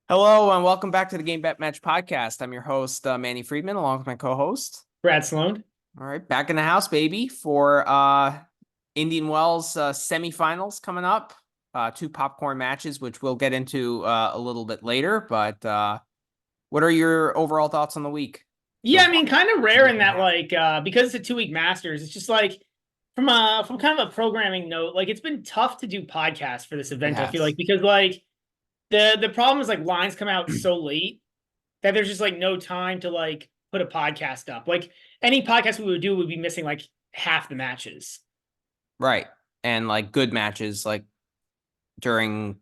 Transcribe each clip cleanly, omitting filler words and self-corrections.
Hello and welcome back to the Game Bet Match podcast. I'm your host, Manny Friedman, along with my co-host. Brad Sloan. All right, back in the house, baby, for Indian Wells semifinals coming up. Two popcorn matches, which we'll get into a little bit later. But what are your overall thoughts on the week so Yeah, I far? mean, kind of rare in that, because it's a 2 week Masters, it's just like from kind of a programming note, like it's been tough to do podcasts for this It event, I feel has. like, because the problem is like lines come out so late that there's just like no time to like put a podcast up. Like any podcast we would do would be missing like half the matches. Right. And like good matches like during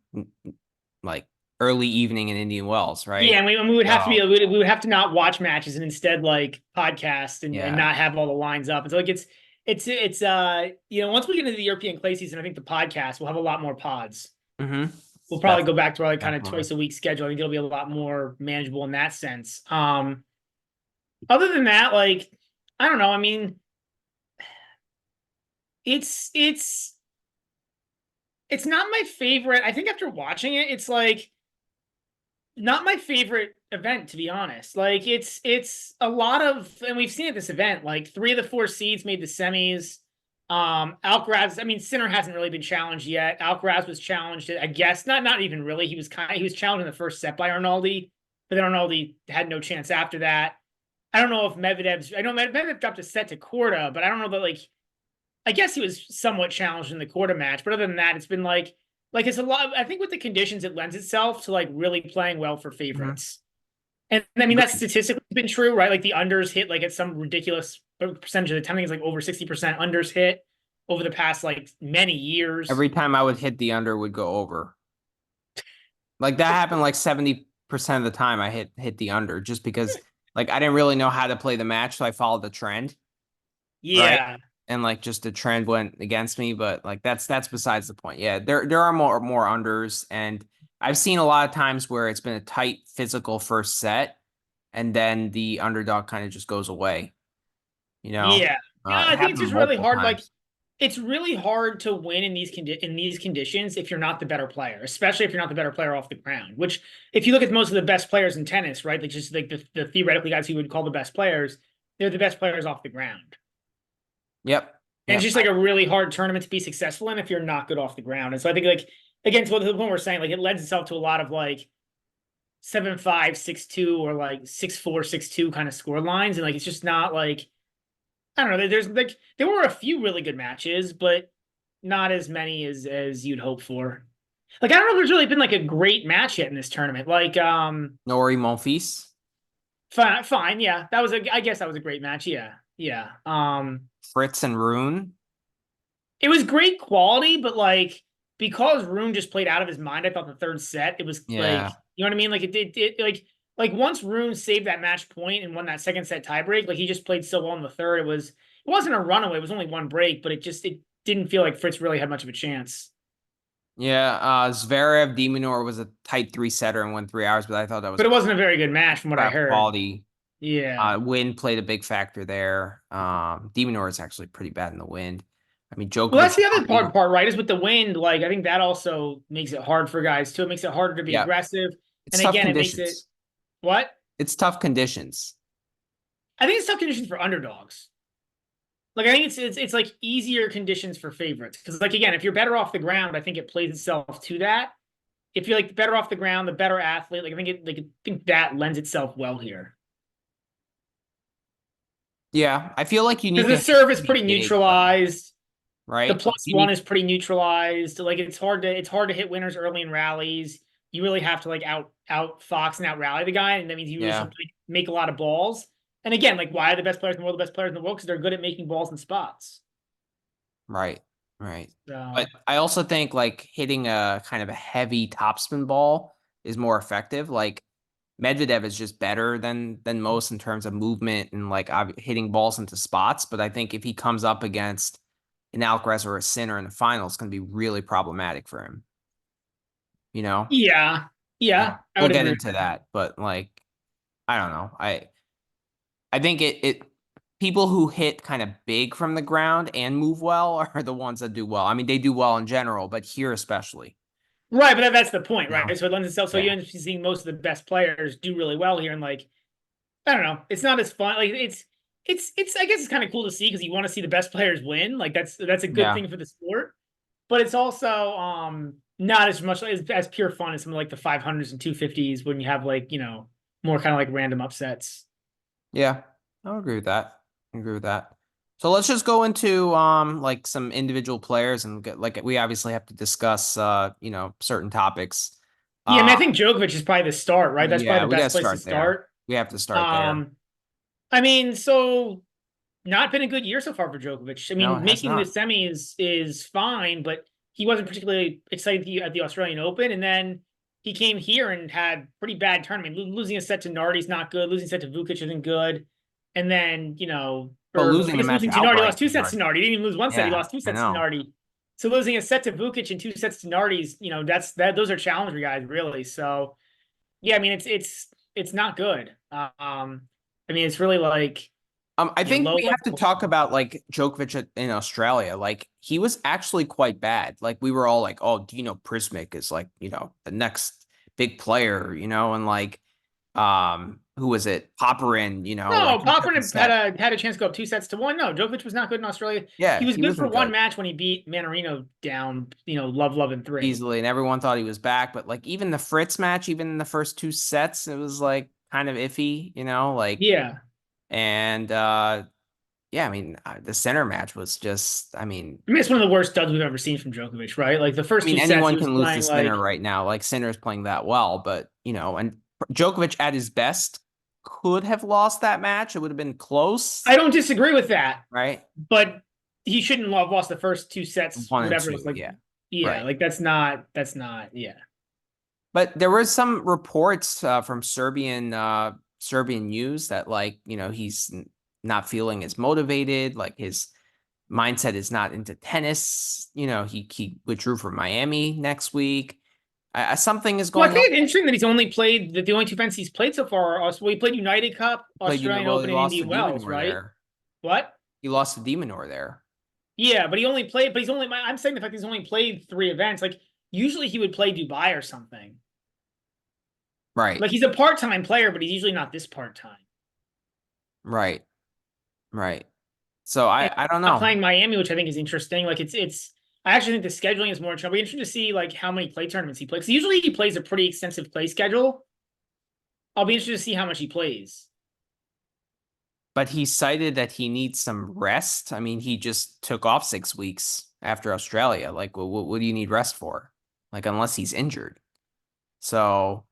like early evening in Indian Wells, Yeah, right? and we would have to So we would have to not watch matches and instead like podcast and yeah. not have all the lines up. And so like once we get into the European clay season, I think the podcast will have a lot more pods. Mm-hmm. We'll probably go back to our like kind of Definitely. twice a week schedule. I think it'll be a lot more manageable in that sense. Other than that, like I don't know. I mean, it's it's not my favorite. I think after watching it, it's like not my favorite event, to be honest. Like it's a lot of, and we've seen at this event, like 3 of the 4 seeds made the semis. Alcaraz, I mean, Sinner hasn't really been challenged yet. Alcaraz was challenged, I guess, not even really. He was challenged in the first set by Arnaldi, but then Arnaldi had no chance after that. I don't know if I know Medvedev dropped a set to Korda, but I don't know that like I guess he was somewhat challenged in the quarter match, but other than that, it's been like it's a lot. I think with the conditions, it lends itself to like really playing well for Mm-hmm. favorites. And I mean that's statistically been true, right? Like the unders hit like at some ridiculous percentage of the time. I think it's like over 60% unders hit over the past like many years. Every time I would hit the under would go over. Like that happened like 70% of the time I hit the under just because like I didn't really know how to play the match, so I followed the trend, right? Yeah. And like just the trend went against me, but like that's besides the point. Yeah, there are more unders, and I've seen a lot of times where it's been a tight physical first set and then the underdog kind of just goes away, you know? Yeah. Yeah, It I think it's happened just really multiple hard. Like times. it's really hard to win in in these conditions if you're not the better player, especially if you're not the better player off the ground. Which, if you look at most of the best players in tennis, right, like just like the theoretically guys who would call the best players, they're the best players off the ground. Yep. And it's Yep. just like a really hard tournament to be successful in if you're not good off the ground. And so I think like again, to the point we're saying, like it lends itself to a lot of like 7-5, 6-2, or like 6-4, 6-2 kind of score lines, and like it's just not like I don't know. There's like there were a few really good matches, but not as many as you'd hope for. Like I don't know if there's really been like a great match yet in this tournament. Like Nori Monfils, fine, yeah. That was a I guess that was a great match. Yeah. Yeah. Fritz and Rune. It was great quality, but like because Rune just played out of his mind, I thought the third set, it was like, Yeah. you know what I mean? Like it like once Rune saved that match point and won that second set tiebreak, like he just played so well in the third. It wasn't a runaway, it was only one break, but it didn't feel like Fritz really had much of a chance. Yeah, Zverev Demonor was a tight three setter and won 3 hours, but I thought that was But a it wasn't a very good match from what I crap heard. quality. Yeah. Wind played a big factor there. Demonor is actually pretty bad in the wind. I mean, Well, Djokovic that's the other lucky. part, right? Is with the wind. Like, I think that also makes it hard for guys too. It makes it harder to be Yeah, aggressive. it's And tough again, it makes it conditions. what? It's tough conditions. I think it's tough conditions for underdogs. Like, I think it's like easier conditions for favorites. Because, like, again, if you're better off the ground, I think it plays itself to that. If you're like better off the ground, the better athlete, like I think that lends itself well here. Yeah, I feel like you need Because the to hit serve is pretty pretty big though, neutralized. The right? Like plus you one need, is pretty neutralized. Like it's hard to hit winners early in rallies. You really have to like out fox and out rally the guy, and that means you really yeah, have to like, make a lot of balls. And again, like why are the best players in the world the best players in the world? Because they're good at making balls and spots. right, right. But So I also think like hitting a kind of a heavy topspin ball is more effective. Like Medvedev is just better than most in terms of movement and like hitting balls into spots. But I think if he comes up against an Alcaraz or a Sinner in the final, it's going to be really problematic for him. You know, yeah, yeah, I we'll would get agree with into that. that, but like I don't know. I think it people who hit kind of big from the ground and move well are the ones that do well. I mean, they do well in general, but here especially. Right, but that's the point, You know? right? So it lends itself. So you Yeah. end up seeing most of the best players do really well here, and like I don't know, it's not as fun. Like it's. I guess it's kind of cool to see because you want to see the best players win. Like that's a good Yeah. thing for the sport. But it's also not as much as pure fun as some of like the 500s and 250s when you have like more kind of like random upsets. Yeah. I'll agree with that. I agree with that. So let's just go into like some individual players and get like we obviously have to discuss certain topics. Yeah, I Uh mean I think Djokovic is probably the start, right? That's yeah, probably the we gotta best place to start there. start. We have to start there. Um, I mean, so not been a good year so far for Djokovic. I No, it mean, has making the not. semis is fine, but he wasn't particularly excited at the Australian Open, and then he came here and had pretty bad tournament. Losing a set to Nardi's not good. Losing a set to Vukic isn't good. And then But or I losing the guess match losing to Nardi, he outright lost two to sets to Nardi. Nardi. He didn't even lose one set. He Yeah, lost two I sets to know. Nardi. So losing a set to Vukic and two sets to Nardi's, those are challenger guys really. So yeah, I mean it's not good. I mean it's really like I think low we have to level. talk about like Djokovic in Australia. Like he was actually quite bad. Like we were all like, "Oh, Dino Prismic is like the next big player," and like who was it? Popperin, like No, he took a Popper set. had a chance to go up 2 sets to 1. No, Djokovic was not good in Australia. He Yeah, was he good for wasn't one good match when he beat Manarino down, love in three. easily, and everyone thought he was back. But like even the Fritz match, even in the first two sets, it was like kind of iffy, like Yeah. and yeah, I mean the center match was just, I mean, it's one of the worst duds we've ever seen from Djokovic, right? Like the I first mean, two sets, he anyone was can lose to playing Sinner like right now. Like Sinner's playing that well, but and Djokovic at his best could have lost that match. It would have been close, I don't disagree with that, right? but he shouldn't have lost the first 2 sets, One and whatever. It's two, like, yeah, yeah, right. like that's not, yeah. But there was some reports from Serbian news that like he's not feeling as motivated. Like his mindset is not into tennis. He withdrew from Miami next week. Something is Well, I going on. think it's interesting that he's only played that the only two events he's played so far are well, he played United Cup, Australian Well, he Open, and lost to Indian Wells, Demonor right? there. What? He lost to Demonor there. Yeah, but he only played. But he's only. I'm saying the fact he's only played 3 events. Like usually he would play Dubai or something. Right, Like he's a part-time player, but he's usually not this part-time. right, right. So And I don't not know. playing Miami, which I think is interesting. Like it's. I actually think the scheduling is more interesting. I'll be interested to see like how many play tournaments he plays. Because usually he plays a pretty extensive play schedule. I'll be interested to see how much he plays. But he cited that he needs some rest. I mean, he just took off 6 weeks after Australia. Like, what do you need rest for? Like, unless he's injured. So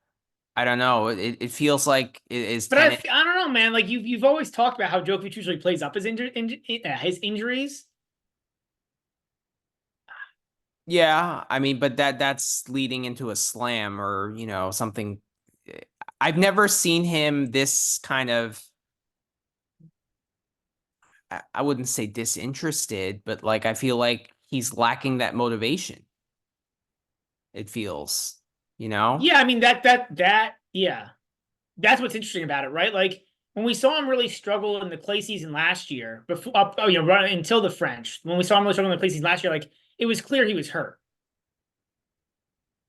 I don't know. It feels like it is But tennis. I don't know, man. Like you've always talked about how Djokovic usually plays up his injuries. Yeah, I mean, but that's leading into a slam or something. I've never seen him this kind of. I wouldn't say disinterested, but like I feel like he's lacking that motivation. It feels, you know? Yeah, I mean yeah. That's what's interesting about it, right? Like when we saw him really struggle in the clay season last year, before right until the French, when we saw him really struggle in the clay season last year, like it was clear he was hurt.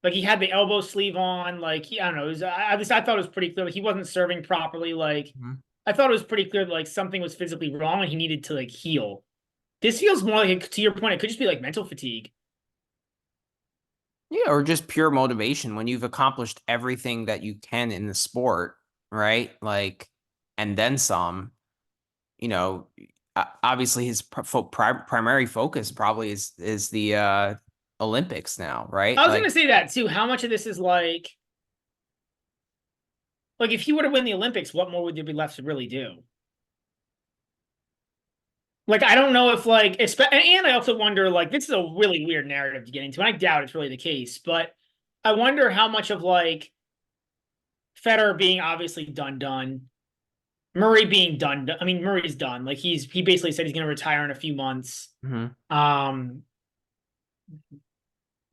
Like he had the elbow sleeve on, like I don't know. It was, I thought it was pretty clear. Like he wasn't serving properly. Like Mhm. I thought it was pretty clear that like something was physically wrong and he needed to like heal. This feels more like to your point. It could just be like mental fatigue. Yeah, or just pure motivation when you've accomplished everything that you can in the sport, right? Like, and then some, you know, obviously his primary focus probably is the Olympics now, right? I was Like, gonna say that too. How much of this is like if he were to win the Olympics, what more would there be left to really do? Like I don't know if and I also wonder like this is a really weird narrative to get into, and I doubt it's really the case, but I wonder how much of like Federer being obviously done, Murray being done. I mean, Murray's done. Like he basically said he's going to retire in a few months. mhm. Um,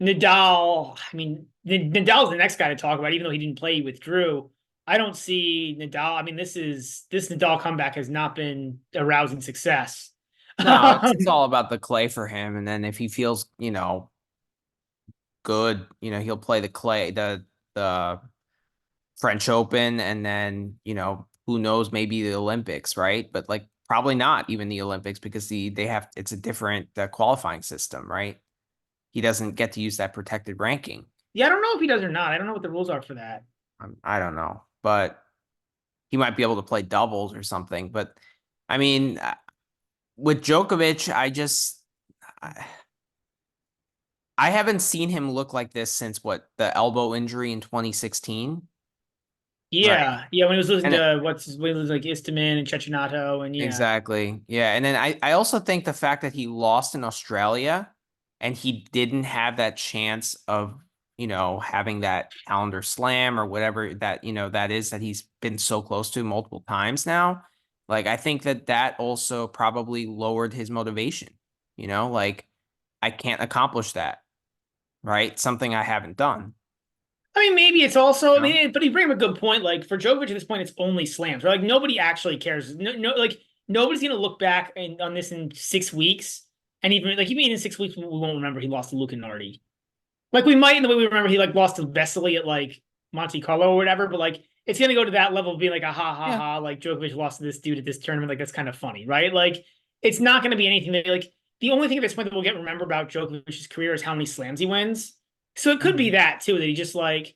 Nadal. I mean, Nadal's the next guy to talk about, even though he didn't play, he withdrew. I don't see Nadal. I mean, this Nadal comeback has not been a rousing success. No, it's all about the clay for him. And then if he feels, good. He'll play the French Open, and then, who knows, maybe the Olympics, right? But like probably not even the Olympics, because it's a different qualifying system, right? He doesn't get to use that protected ranking. Yeah, I don't know if he does or not. I don't know what the rules are for that. I don't know, but he might be able to play doubles or something. But I mean, with Djokovic, I, I haven't seen him look like this since the elbow injury in 2016, right? Yeah, yeah. When he was losing And to when he was like Istomin and Cecchinato, and yeah, exactly. Yeah. And then I also think the fact that he lost in Australia and he didn't have that chance of, having that calendar slam or whatever that is, that he's been so close to multiple times now. Like, I think that also probably lowered his motivation, like, I can't accomplish that, right? Something I haven't done. I mean, maybe it's also. I You know? mean, but you bring up a good point. Like for Djokovic at this point, it's only slams. Right? Like nobody actually cares. No, like nobody's gonna look back on this in 6 weeks, and even in 6 weeks, we won't remember he lost to Luca Nardi. Like we might in the way we remember he like lost to Vesely at like Monte Carlo or whatever. But like it's gonna go to that level of being like a ha ha Yeah. ha. Like Djokovic lost to this dude at this tournament. Like that's kind of funny, right? Like it's not gonna be anything that like the only thing at this point that we'll get remembered about Djokovic's career is how many slams he wins. So it could be Mhm. that too, that he just like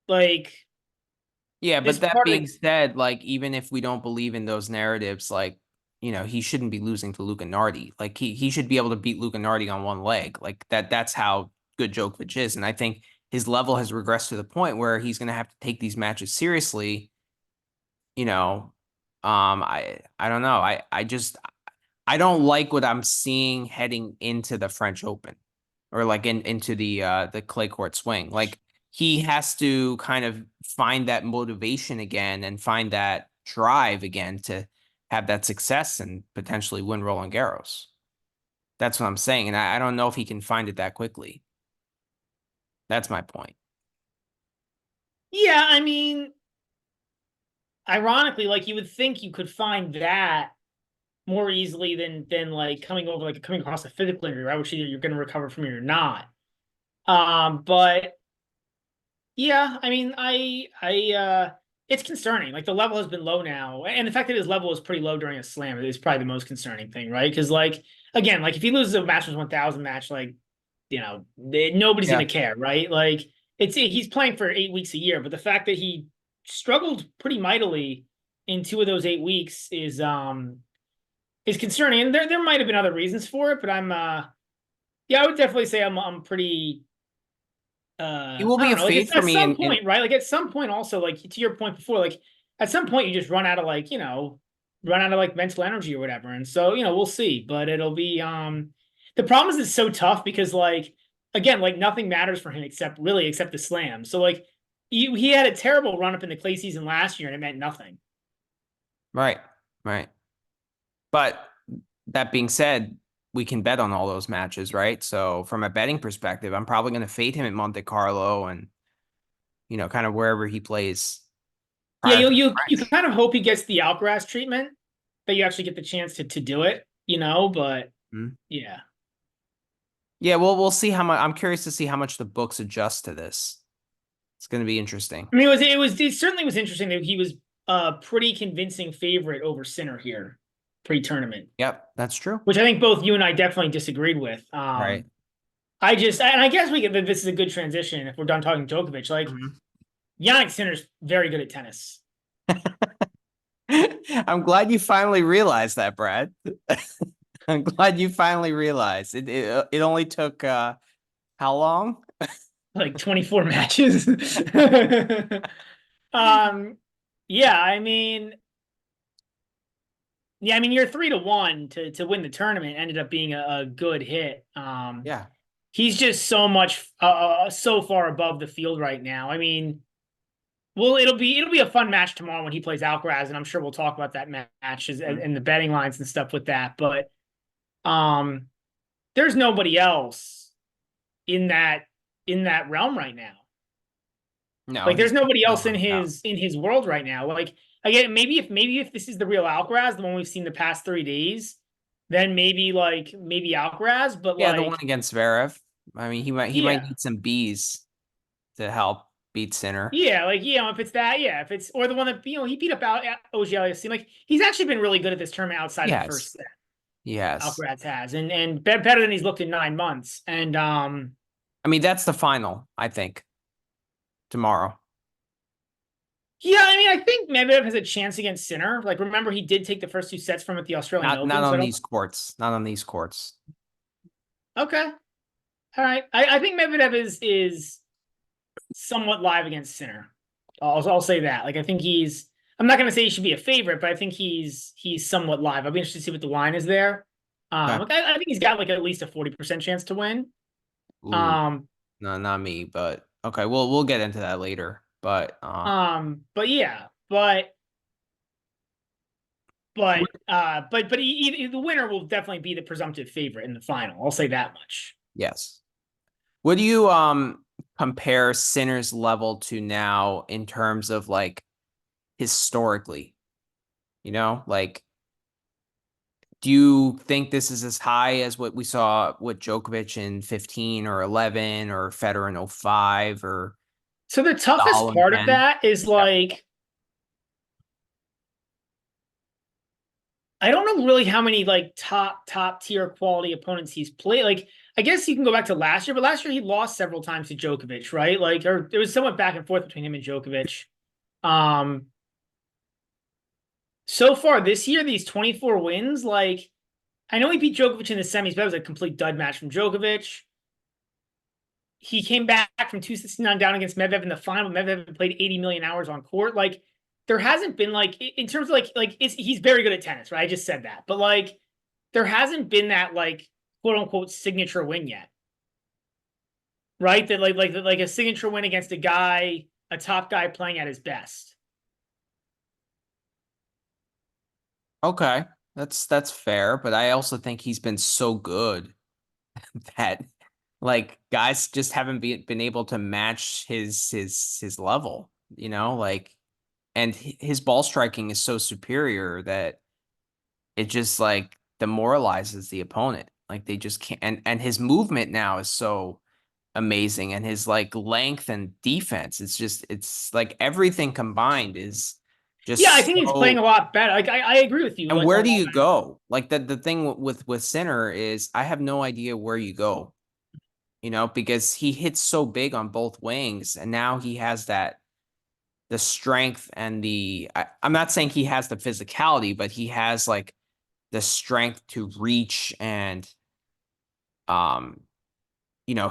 Yeah, this but that part of being the said, like, even if we don't believe in those narratives, like, he shouldn't be losing to Luca Nardi. Like, he should be able to beat Luca Nardi on one leg. Like, that's how good Djokovic is. And I think his level has regressed to the point where he's going to have to take these matches seriously. You know, I don't know. I don't like what I'm seeing heading into the French Open, or like into the clay court swing. Like, he has to kind of find that motivation again and find that drive again to have that success and potentially win Roland Garros. That's what I'm saying. And I don't know if he can find it that quickly. That's my point. yeah, I mean, ironically, like you would think you could find that more easily than like coming across a physical injury, right? Which either you're going to recover from it or not. But yeah, I mean, it's concerning. Like the level has been low now, and the fact that his level was pretty low during a slam is probably the most concerning thing, right? Because like again, like if he loses a Masters 1000 match, like nobody's Yeah. gonna care, right? Like he's playing for 8 weeks a year, but the fact that he struggled pretty mightily in 2 of those 8 weeks is concerning. And there might have been other reasons for it, but I would definitely say I'm pretty He will I be don't a know, like fade for at me some in point, right? Like at some point also, like to your point before, like at some point you just run out of run out of like mental energy or whatever. And so, we'll see. But it'll be the problem is it's so tough because like again, like nothing matters for him except the slam. So like he had a terrible run up in the clay season last year and it meant nothing. right, right. But that being said, we can bet on all those matches, right? So from a betting perspective, I'm probably going to fade him at Monte Carlo and, kind of wherever he plays Yeah, prior to the you French. kind of hope he gets the Alcaraz treatment, that you actually get the chance to do it, but Mhm. yeah. Yeah, well, we'll see how much. I'm curious to see how much the books adjust to this. It's going to be interesting. I mean, it certainly was interesting that he was a pretty convincing favorite over Sinner here pre-tournament, Yep, that's true. which I think both you and I definitely disagreed with. Right. I guess this is a good transition if we're done talking Djokovic. Like Mhm. Jannik Sinner's very good at tennis. I'm glad you finally realized that, Brad. I'm glad you finally realized it only took how long? Like 24 matches. um, yeah, I mean, you're 3-1 to win the tournament ended up being a good hit. Yeah. He's just so far above the field right now. I mean, well, it'll be a fun match tomorrow when he plays Alcaraz, and I'm sure we'll talk about that match Mhm. and the betting lines and stuff with that. But um, there's nobody else in that realm right now. No, Like, he's there's nobody definitely else in locked out. his world right now. Like, again, maybe if this is the real Alcaraz, the one we've seen the past 3 days, then maybe Alcaraz. But Yeah, the one like, against Zverev. I mean, he might Yeah. need some Bs to help beat Sinner. Yeah, like if it's that, yeah, if it's or the one that he beat up out OG. Like he's actually been really good at this tournament outside of the Yes. first set. Yes. Alcaraz has, and better than he's looked in 9 months. And I mean, that's the final, I think, tomorrow. yeah, I mean, I think Medvedev has a chance against Sinner. Like, remember he did take the first 2 sets from at the Australian Not Open, so on I don't. these courts. Not on these courts. Okay, all right. I think Medvedev is somewhat live against Sinner. I'll say that. Like, I think he's. I'm not going to say he should be a favorite, but I think he's somewhat live. I'll be interested to see what the line is there. Okay. Like I think he's got like at least a 40% chance to win. Ooh, Um, no, not me, but okay, we'll get into that later. But but yeah, the winner will definitely be the presumptive favorite in the final. I'll say that much. yes. What do you compare Sinner's level to now in terms of like historically? You know, like do you think this is as high as what we saw with Djokovic in 15 or 11 or Federer in 05 or So the toughest Nadal in part of 10? that is Yeah. like I don't know really how many like top tier quality opponents he's played. Like I guess you can go back to last year, but last year he lost several times to Djokovic, right? Like or there was somewhat back and forth between him and Djokovic. Um, so far this year, these 24 wins, like I know he beat Djokovic in the semis, but that was a complete dud match from Djokovic. He came back from 269 down against Medvedev in the final. Medvedev played 80 million hours on court. Like there hasn't been like in terms of he's very good at tennis, right? I just said that, but like there hasn't been that like quote unquote signature win yet, right? That like a signature win against a top guy playing at his best. Okay. That's fair, but I also think he's been so good that like guys just haven't been able to match his level, you know, like and his ball striking is so superior that it just like demoralizes the opponent. Like they just can't and his movement now is so amazing and his like length and defense. It's like everything combined is Yeah, I just think he's playing a so lot better. Like I agree with you. and Like where all do you that. go? Like the thing with Sinner is I have no idea where you go, you know, because he hits so big on both wings and now he has that the strength and I'm not saying he has the physicality, but he has like the strength to reach and um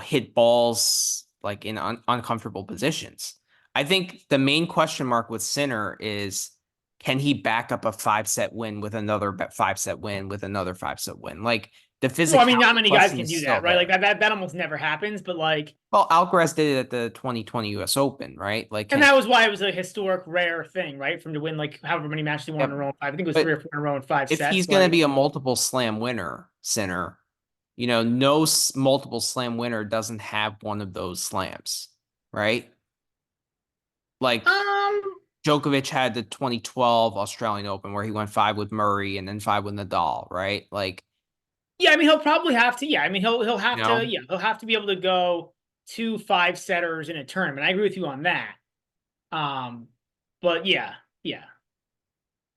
hit balls like in uncomfortable positions. I think the main question mark with Sinner is can he back up a 5 set win with another 5 set win with another 5 set win? Like the Well, I mean, not physicality many guys question can is do still that, right? Like there. that almost never happens. But like, Well, Alcaraz did it at the 2020 US Open, right? Like and can that was why it was a historic, rare thing, right? From to win like however many matches he won in a yep. row in five. I think it was three But or four in a row in five if he's sets. going to Like, be a multiple slam winner, Sinner, no multiple slam winner doesn't have one of those slams, right? Like um, Djokovic had the 2012 Australian Open where he went 5 with Murray and then 5 with Nadal, right? Like, yeah, I mean, he'll probably have to. Yeah, I mean, he'll you have to. know, Yeah, he'll have to be able to go 2 5 setters in a tournament. I agree with you on that. Um, but yeah.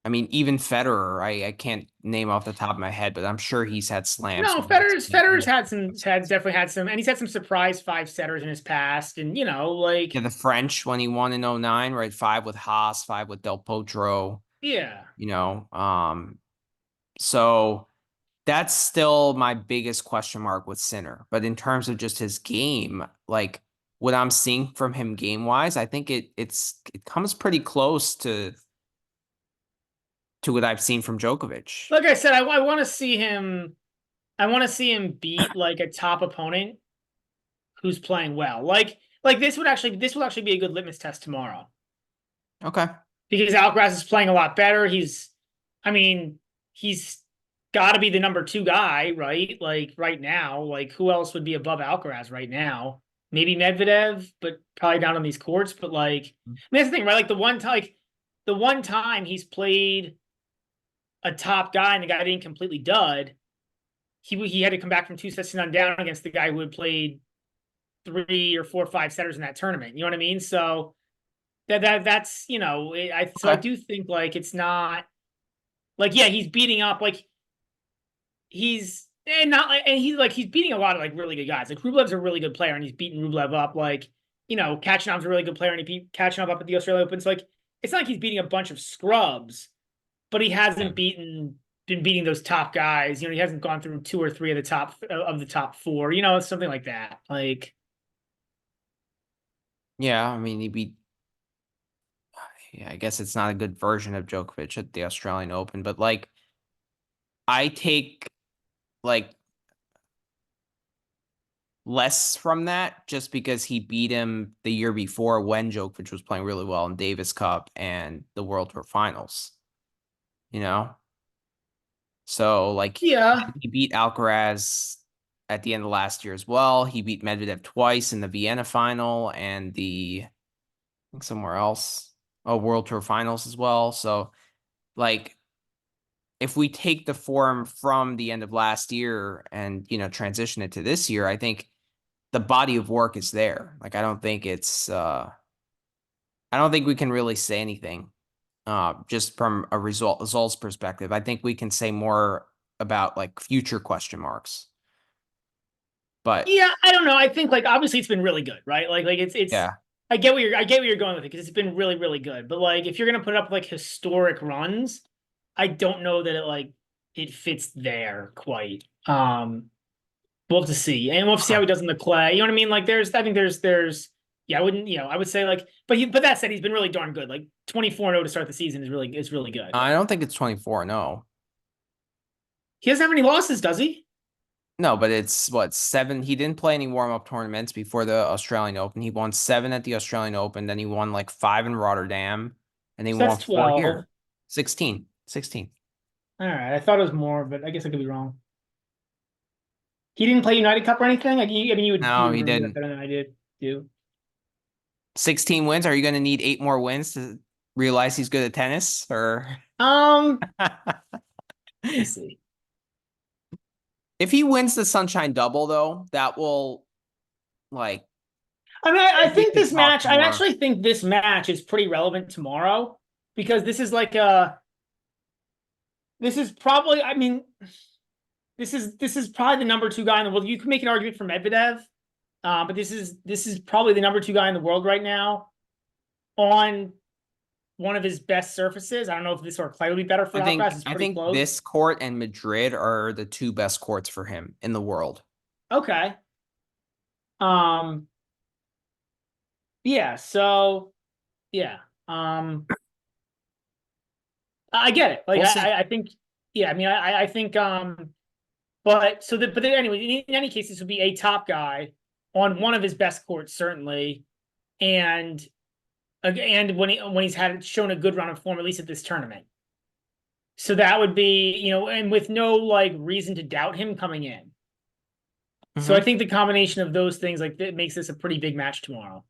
I mean, even Federer, I can't name off the top of my head, but I'm sure he's had slams No, where it's been Federer's had definitely had some, and he's had some surprise 5 setters in his past, and yeah, like the French when he won in '09, right? 5 with Haas, 5 with Del Potro, yeah. you know. So that's still my biggest question mark with Sinner. But in terms of just his game, like what I'm seeing from him game wise, I think it comes pretty close to what I've seen from Djokovic. Like I said, I want to see him. I want to see him beat like a top opponent who's playing well. Like this will actually be a good litmus test tomorrow Okay. because Alcaraz is playing a lot better. I mean, he's got to be the number 2 guy, right? Like right now, like who else would be above Alcaraz right now? Maybe Medvedev, but probably not on these courts. But like, I mean, that's the thing, right? Like the one time he's played a top guy and the guy didn't completely dud. He had to come back from 2 sets to none down against the guy who had played 3 or 4 or 5 setters in that tournament. You know what I mean? So that's I Okay. do think like it's not like yeah he's beating up like he's and not like and he's beating a lot of like really good guys. Like Rublev's a really good player and he's beating Rublev up. Like Kachanov's a really good player and he beat Kachanov up at the Australian Open. So like it's not like he's beating a bunch of scrubs, but he Yeah. hasn't been beating those top guys. He hasn't gone through 2 or 3 of the top 4. Something like that. Like Yeah, I mean, he beat. Yeah, I guess it's not a good version of Djokovic at the Australian Open, but like I take like less from that just because he beat him the year before when Djokovic was playing really well in Davis Cup and the World Tour Finals, you know? So like yeah, he beat Alcaraz at the end of last year as well. He beat Medvedev twice in the Vienna final and I think somewhere else. Oh, World Tour Finals as well. So like if we take the form from the end of last year and transition it to this year, I think the body of work is there. Like I don't think we can really say anything just from a results perspective. I think we can say more about like future question marks. But yeah. I don't know. I think like obviously it's been really good, right? Like it's. yeah, I get where you're going with it because it's been really really good. But like if you're gonna put up like historic runs, I don't know that it fits there quite. We'll have to see, and we'll have to see how okay. he does in the clay. You know what I mean? Like I think there's yeah. I wouldn't I would say like but that said, he's been really darn good. Like 24-0 to start the season is really good. I don't think it's 24. No, He doesn't have any losses, does he? no, but it's what, seven. He didn't play any warm up tournaments before the Australian Open. He won seven at the Australian Open. Then he won like five in Rotterdam and he So that's won four 12. here. 16. 16. All right, I thought it was more, but I guess I could be wrong. He didn't play United Cup or anything. Like, I mean, you No, would he remember that didn't. better than I did. Do 16 wins. Are you going to need eight more wins to realize he's good at tennis? Or we'll see. if he wins the Sunshine Double, though, that will like I mean, I we think could this talk match. I more. actually think this match is pretty relevant tomorrow because this is like a. This is probably. I mean, this is probably the number 2 guy in the world. You can make an argument for Medvedev, but this is probably the number 2 guy in the world right now on one of his best surfaces. I don't know if this or clay would be better for Alcaraz. It's I pretty think close. this court and Madrid are the two best courts for him in the world. Okay. Um. Yeah. So. Yeah. Um. I get it. Like We'll see. I think. Yeah. I mean, I think. But then anyway, in any case, this would be a top guy on one of his best courts, certainly, and when he's had shown a good run of form, at least at this tournament. So that would be, and with no like reason to doubt him coming in. So I Hmm. think the combination of those things like that makes this a pretty big match tomorrow.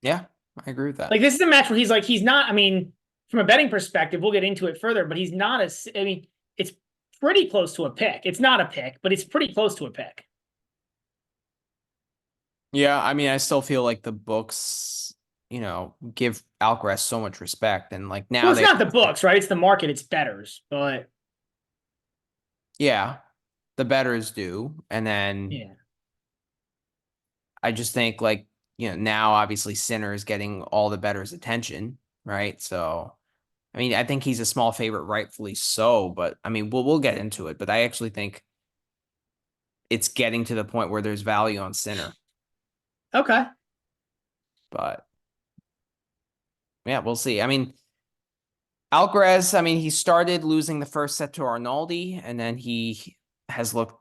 Yeah, I agree with that. Like this is a match where he's not. I mean, from a betting perspective, we'll get into it further, but he's not a. I mean, it's pretty close to a pick. It's not a pick, but it's pretty close to a pick. Yeah, I mean, I still feel like the books, give Alcaraz so much respect, and like Well, now it's they, not the books, right? It's the market. It's betters, but yeah, the betters do, and then yeah. I just think like now obviously Sinner is getting all the betters' attention, right? So I mean, I think he's a small favorite, rightfully so, but I mean, we'll get into it, but I actually think it's getting to the point where there's value on Sinner, Okay. but yeah, we'll see. I mean, Alcaraz, I mean, he started losing the first set to Arnaldi, and then he has looked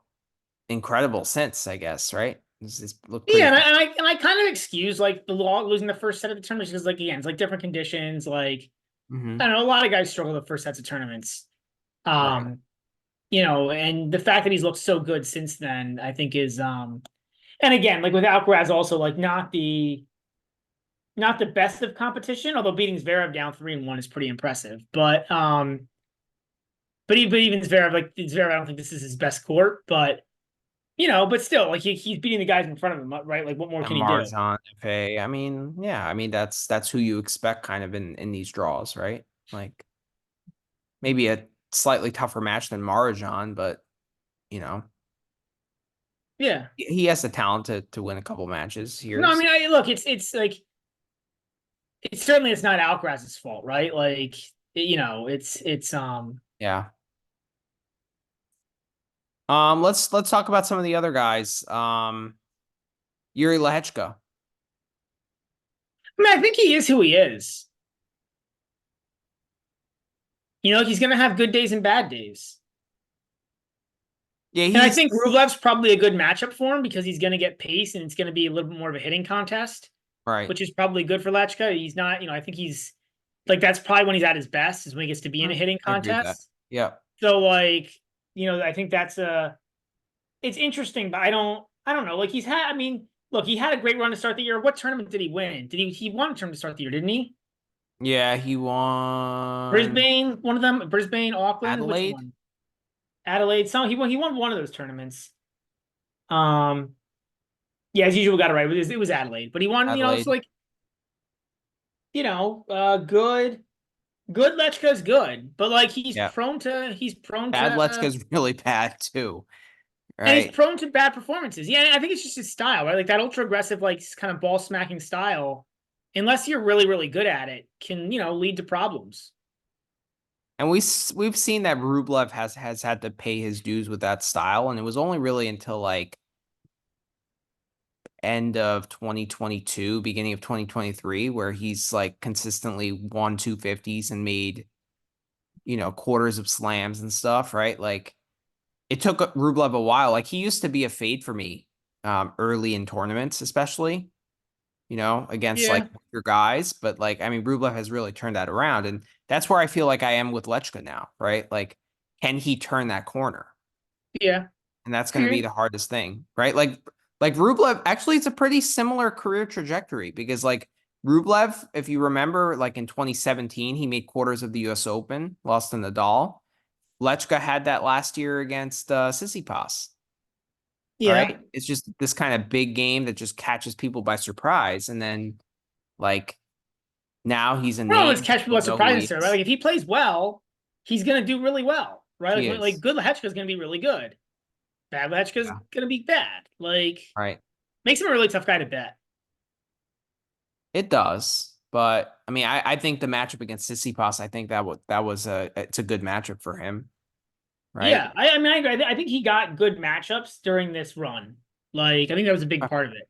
incredible since, I guess, right? This looked Yeah, pretty. and I kind of excuse like the law losing the first set of the tournament because like again, it's like different conditions. Like I Hmm. don't know, a lot of guys struggle the first sets of tournaments. Right. Um, and the fact that he's looked so good since then, I think is and again, like with Alcaraz also like not the best of competition, although beating Zverev down 3-1 is pretty impressive. But even Zverev, like Zverev, I don't think this is his best court, but but still, like he's beating the guys in front of him, right? Like, what more And can he do? Marzan, FA. I mean, yeah, I mean that's who you expect kind of in these draws, right? Like maybe a slightly tougher match than Marajan, but you know, Yeah. he has the talent to win a couple matches No, here. I So, mean, look, it's like it's not Alcaraz's fault, right? Like, it's. yeah. Let's talk about some of the other guys. Yuri Lehechka. I mean, I think he is who he is. He's gonna have good days and bad days. Yeah, And I he's think Rublev's probably a good matchup for him because he's going to get pace and it's going to be a little bit more of a hitting contest, right. which is probably good for Lechka. He's not, I think he's like that's probably when he's at his best is when he gets to be in a hitting I agree with that. contest. Yeah. So like, I think it's interesting, but I don't know. Like I mean, look, he had a great run to start the year. What tournament did he win? He won a tournament to start the year, didn't he? Yeah, he won Brisbane, one of them, Brisbane, Auckland, which Adelaide. one? Adelaide. He won one of those tournaments. Um, Yeah, as usual, got it right. It was Adelaide, but he won. So Adelaide. like, good. Lechka's good, but like Yeah. he's prone Bad to, Lechka's really bad too. and he's Right. prone to bad performances. Yeah, I think it's just his style, right? Like that ultra aggressive, like kind of ball smacking style. Unless you're really, really good at it, can lead to problems. And we've seen that Rublev has had to pay his dues with that style, and it was only really until like end of 2022, beginning of 2023, where he's like consistently won 250s and made, quarters of slams and stuff, right? Like it took Rublev a while. Like he used to be a fade for me early in tournaments, especially, against like Yeah, your guys. But like, I mean, Rublev has really turned that around. And that's where I feel like I am with Lechka now, right? Like, can he turn that corner? yeah, And that's I going to be agree. the hardest thing, right? Like Rublev, actually, it's a pretty similar career trajectory because like Rublev, if you remember, like in 2017, he made quarters of the US Open, lost to Nadal. Lechka had that last year against Tsitsipas. All Yeah, right. It's just this kind of big game that just catches people by surprise. And then like now he's a well, let's name. catch people People by know who surprise, he sir. Right? is. Like if he plays well, he's gonna do really well, right? He Like is. good Lehechka is gonna be really good. Bad Lehechka's Yeah. gonna be bad. Like Right. makes him a really tough guy to bet. It does. But I mean, I think the matchup against Tsitsipas, I think that was it's a good matchup for him, right? Yeah, I mean, I agree. I think he got good matchups during this run. Like, I think that was a big part of it.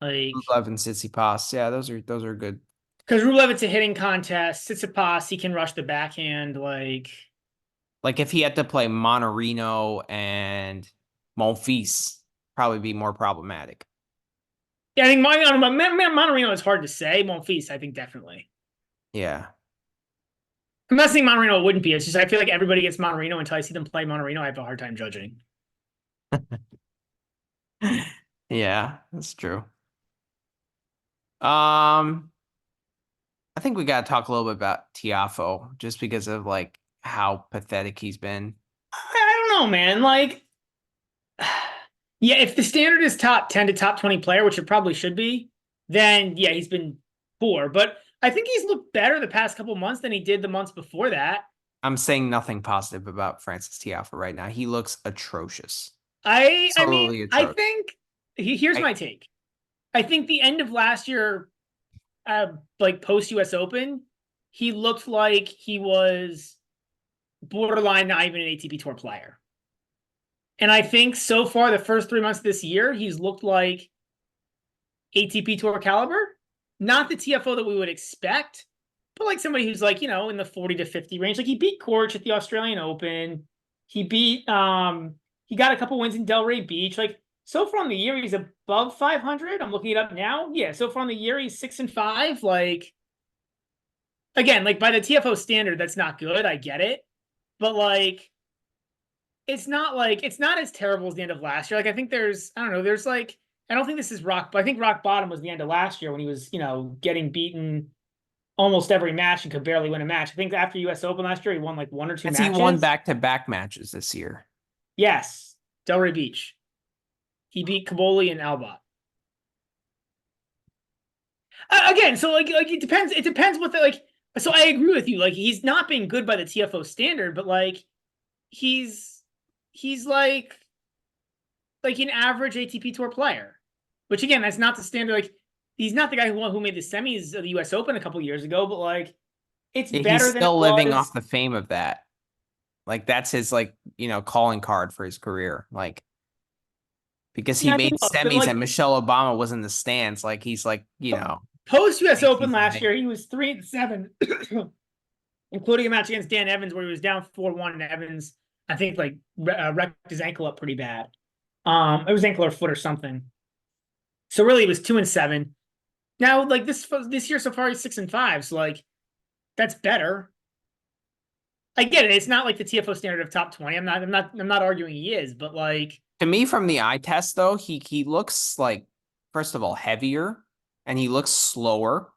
Like, Rublev and Tsitsipas. Yeah, those are good. because Rublev, it's a hitting contest. Tsitsipas, he can rush the backhand. Like, Like if he had to play Monterino and Monfils, probably be more problematic. yeah, I think Monterino is hard to say. Monfils, I think definitely. Yeah. I'm not saying Monterino wouldn't be. It's just I feel like everybody gets Monterino until I see them play Monterino. I have a hard time judging. Yeah, that's true. Um, I think we got to talk a little bit about Tiafoe just because of like how pathetic he's been. I don't know, man. Like, yeah, if the standard is top 10 to top 20 player, which it probably should be, then yeah, he's been poor. But I think he's looked better the past couple months than he did the months before that. I'm saying nothing positive about Francis Tiafoe right now. He looks atrocious. I mean, Totally I atrocious. think here's I, my take. I think the end of last year, like post US Open, he looked like he was borderline not even an ATP Tour player. And I think so far, the first 3 months of this year, he's looked like ATP Tour caliber. Not the Tiafoe that we would expect, but like somebody who's like, in the 40 to 50 range. Like he beat Korch at the Australian Open. He got a couple wins in Delray Beach. Like so far on the year, he's above 500. I'm looking it up now. Yeah, so far on the year, he's 6-5. Like again, like by the Tiafoe standard, that's not good. I get it. But it's not as terrible as the end of last year. Like I think I don't know, there's like I don't think this is rock, but I think rock bottom was the end of last year when he was, getting beaten almost every match and could barely win a match. I think after US Open last year, he won like one or two has he won matches. back-to-back matches this year? Yes. Delray Beach. He beat Kaboli and Albot. Again, so like it depends. It depends what the like. So I agree with you. Like he's not being good by the TFO standard, but like he's he's like an average ATP Tour player, which again, that's not the standard. Like he's not the guy who made the semis of the U.S. Open a couple years ago, but like it's Yeah, he's better than it still living was. off the fame of that. Like that's his like, calling card for his career. Like because he Yeah, I mean, made look, but semis like and Michelle Obama was in the stands. Like he's like, post U.S. thinks Open he's last year, amazing. he was 3-7, including a match against Dan Evans where he was down 4-1, and Evans, I think, like wrecked his ankle up pretty bad. It was ankle or foot or something. So really, it was 2-7. Now, like this year so far, he's 6-5. So like that's better. I get it. It's not like the TFO standard of top 20. I'm not arguing he is, but like To me, from the eye test though, he looks like, first of all, heavier and he looks slower.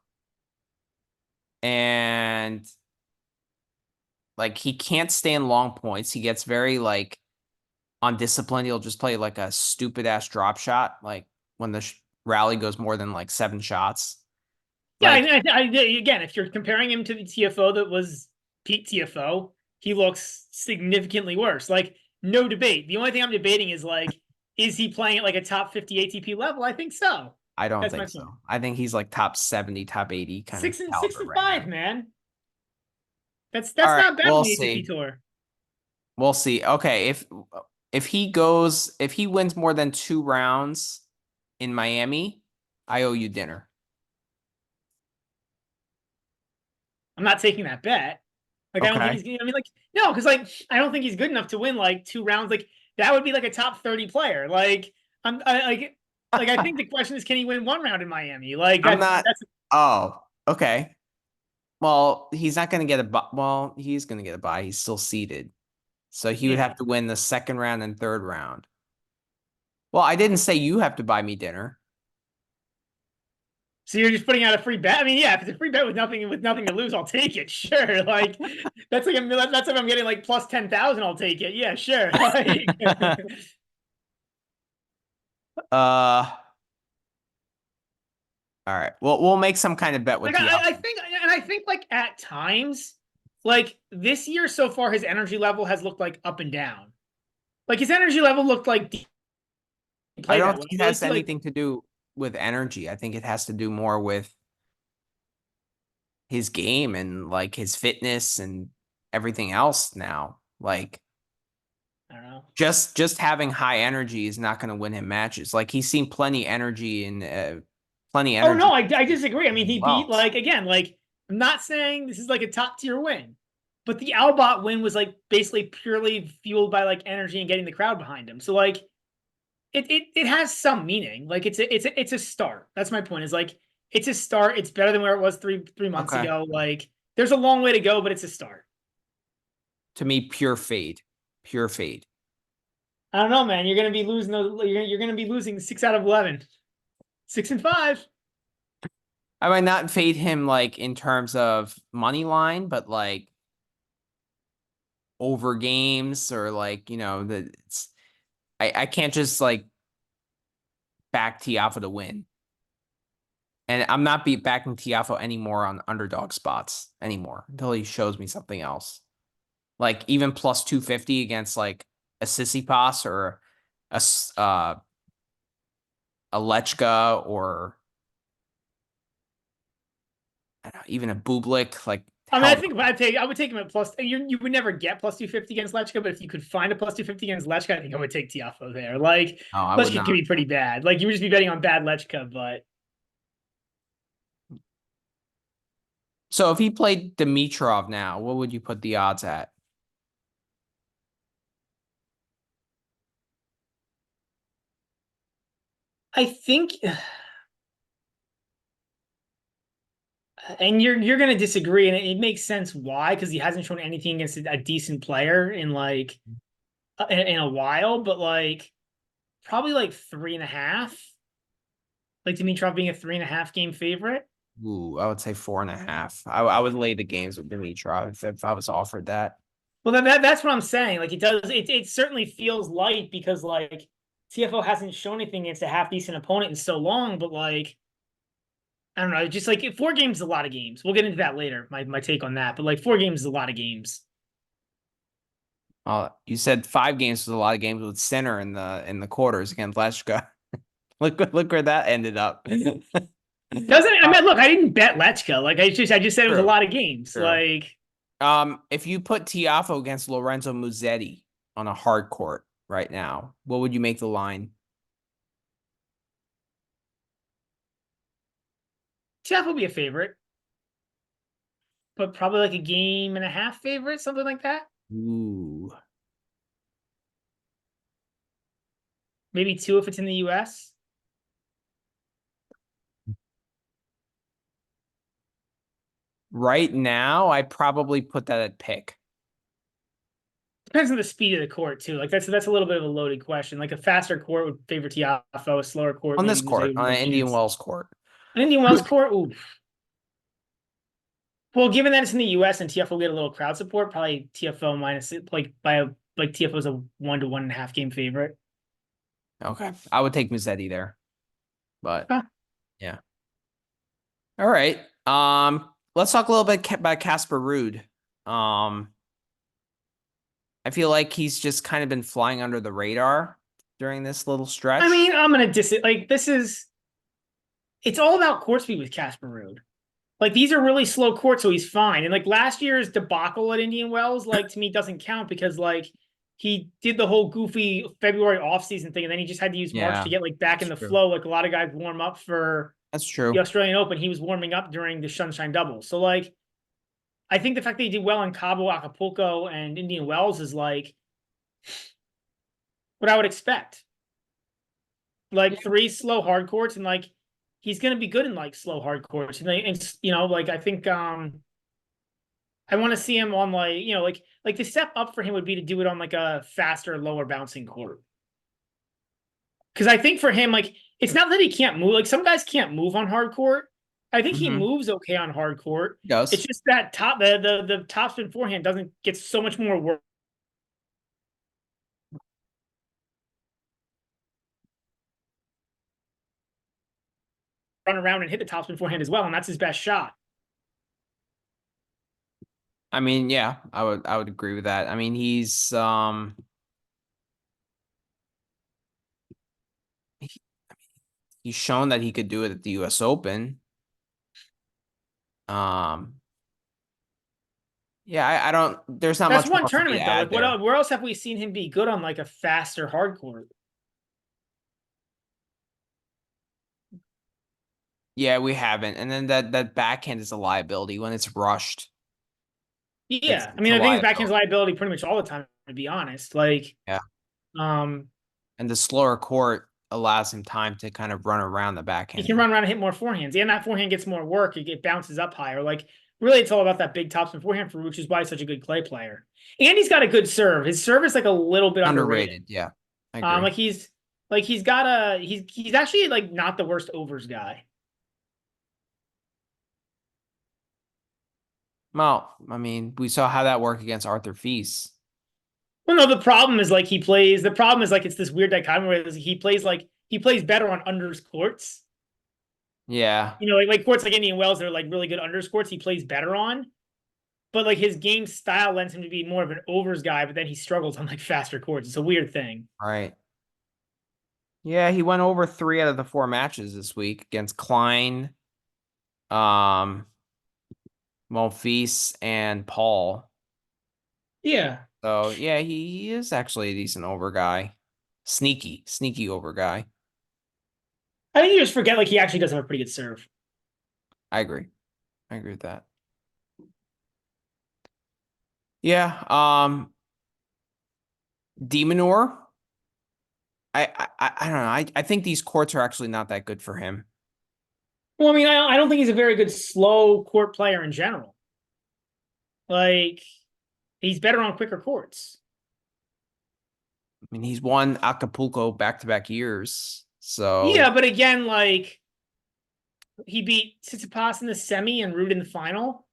And like he can't stand long points. He gets very like undisciplined. He'll just play like a stupid ass drop shot, like when the rally goes more than like 7 shots. yeah, Like again, if you're comparing him to the TFO that was Pete TFO, he looks significantly worse. Like no debate. The only thing I'm debating is like, is he playing at like a top 50 ATP level? I think so. I don't That's my think so. point. I think he's like top 70, top 80 kind of Six and six caliber and right five, now. man. All That's right, not bad on we'll the ATP see. tour. We'll see. Okay, if he wins more than 2 rounds in Miami, I owe you dinner. I'm not taking that bet. Like I don't think Okay. he's gonna. I mean, like no, because like I don't think he's good enough to win like 2 rounds. Like that would be like a top 30 player. Like like I think the question is, can he win 1 round in Miami? Like I'm not. that's Oh, okay. Well, he's not going to get a buy. Well, he's going to get a buy. He's still seeded. So he would yeah. have to win the second round and third round. Well, I didn't say you have to buy me dinner. So you're just putting out a free bet. I mean, yeah, if it's a free bet with nothing to lose, I'll take it. Sure. Like that's like that's if I'm getting like plus 10,000, I'll take it. Yeah, sure. Like uh, all right. Well, we'll make some kind of bet with like Tiafoe. I think like at times, like this year so far, his energy level has looked like up and down. Like his energy level looked like he I play don't that way. think it Like has anything to do with energy. I think it has to do more with his game and like his fitness and everything else now. Like I don't know. just having high energy is not going to win him matches. Like he's seen plenty Oh energy no, I disagree. I mean, he beat Wells. like again, like I'm not saying this is like a top tier win, but the Albot win was like basically purely fueled by like energy and getting the crowd behind him. So like it has some meaning. Like it's a start. That's my point. Is like it's a start. It's better than where it was three months Okay. ago. Like there's a long way to go, but it's a start. To me, pure fade. Pure fade. I don't know, man. You're gonna be losing those. You're gonna be losing 6 out of 11, 6-5. I might not fade him like in terms of money line, but like over games or like, I can't just like back Tiafoe to win. And I'm not backing Tiafoe anymore on underdog spots anymore until he shows me something else. Like even plus 250 against like a Sissipas or a a Lechka or I don't know, even a Bublik. Like I mean, I hell think no. I would take him at plus. You would never get plus 250 against Lechka, but if you could find a plus 250 against Lechka, I think I would take Tiafoe there. Like No, I would Lechka can not. be pretty bad. Like you would just be betting on bad Lechka, but So if he played Dimitrov now, what would you put the odds at? I think, and you're gonna disagree, and it makes sense why because he hasn't shown anything against a decent player in like in a while, but like probably like 3.5. Like Dimitrov being a 3.5 game favorite. Ooh, I would say 4.5. I would lay the games with Dimitrov if I was offered that. Well, that's what I'm saying. Like it does. It certainly feels light because like Tiafoe hasn't shown anything against a half decent opponent in so long, but like I don't know, just like 4 games is a lot of games. We'll get into that later. My take on that, but like 4 games is a lot of games. You said 5 games was a lot of games with Sinner in the quarters against Leshka. Look where that ended up. Doesn't I mean look? I didn't bet Lechka. Like I just said it was a True, lot of games. true. Like If you put Tiafoe against Lorenzo Musetti on a hard court right now, what would you make the line? Tiafoe will be a favorite, but probably like a game and a half favorite, something like that. Ooh. Maybe 2 if it's in the US. Right now, I probably put that at pick. Depends on the speed of the court too. Like that's a little bit of a loaded question. Like a faster court would favor Tiafoe, a slower court On maybe this Musetti court, with on more an Indian chance. Wells court. An Indian Wells court, ooh. Well, given that it's in the US and Tiafoe will get a little crowd support, probably Tiafoe minus like Tiafoe's a 1 to 1.5 game favorite. Okay. I would take Musetti there. But Huh. yeah. All right. Let's talk a little bit about Casper Ruud. I feel like he's just kind of been flying under the radar during this little I stretch. mean, I'm gonna like this is it's all about court speed with Casper Ruud. Like these are really slow courts, so he's fine. And like last year's debacle at Indian Wells, like to me, doesn't count because like he did the whole goofy February offseason thing, and then he just had to use March Yeah, to get like back in that's the true. flow. Like a lot of guys warm up for That's the true. Australian Open. He was warming up during the Sunshine Double. So like I think the fact that he did well in Cabo, Acapulco, and Indian Wells is like what I would expect. Like 3 slow hard courts, and like he's gonna be good in like slow hard courts. And like I think I want to see him on like the step up for him would be to do it on like a faster, lower bouncing court. Because I think for him, like it's not that he can't move. Like some guys can't move on hard court. I think he Mm-hmm. moves okay on hard court. He It's does. just that the topspin forehand doesn't get so much more work. Run around and hit the topspin forehand as well, and that's his best shot. I mean, yeah, I would agree with that. I mean, he, he's shown that he could do it at the US Open. Um, yeah, I don't there's not That's much one more for me to tournament though. add Like what there. else, where else have we seen him be good on like a faster hard court? Yeah, we haven't. And then that backhand is a liability when it's rushed. It's Yeah, I it's mean a I think backhand's liability. liability pretty much all the time. To be honest, like Yeah. um And the slower court allows him time to kind of run around the he can backhand. run around and hit more forehands, and that forehand gets more work. It bounces up higher. Like really, it's all about that big topspin forehand for which is why he's such a good clay player. And he's got a good serve. His serve is like a little bit underrated. Underrated. Yeah, I agree. Like he's got he's actually like not the worst overs guy. Well, I mean, we saw how that worked against Arthur Fils. Well, no, the problem is like he plays. The problem is like it's this weird dichotomy where he plays better on unders courts. Yeah, Like courts like Indian Wells that are like really good unders courts. He plays better on, but like his game style lends him to be more of an overs guy. But then he struggles on like faster courts. It's a weird thing. right. Yeah, he went over 3 out of the 4 matches this week against Klein, um, Monfils, and Paul. Yeah, So yeah, he is actually a decent over guy. Sneaky over guy. I think you just forget like he actually does have a pretty good serve. I agree. I agree with that. Yeah. Demonor. I don't know. I think these courts are actually not that good for him. Well, I mean, I don't think he's a very good slow court player in general. Like he's better on quicker courts. I mean, he's won Acapulco back-to-back years. Yeah, So but again, like he beat Tsitsipas in the semi and Ruud in the final.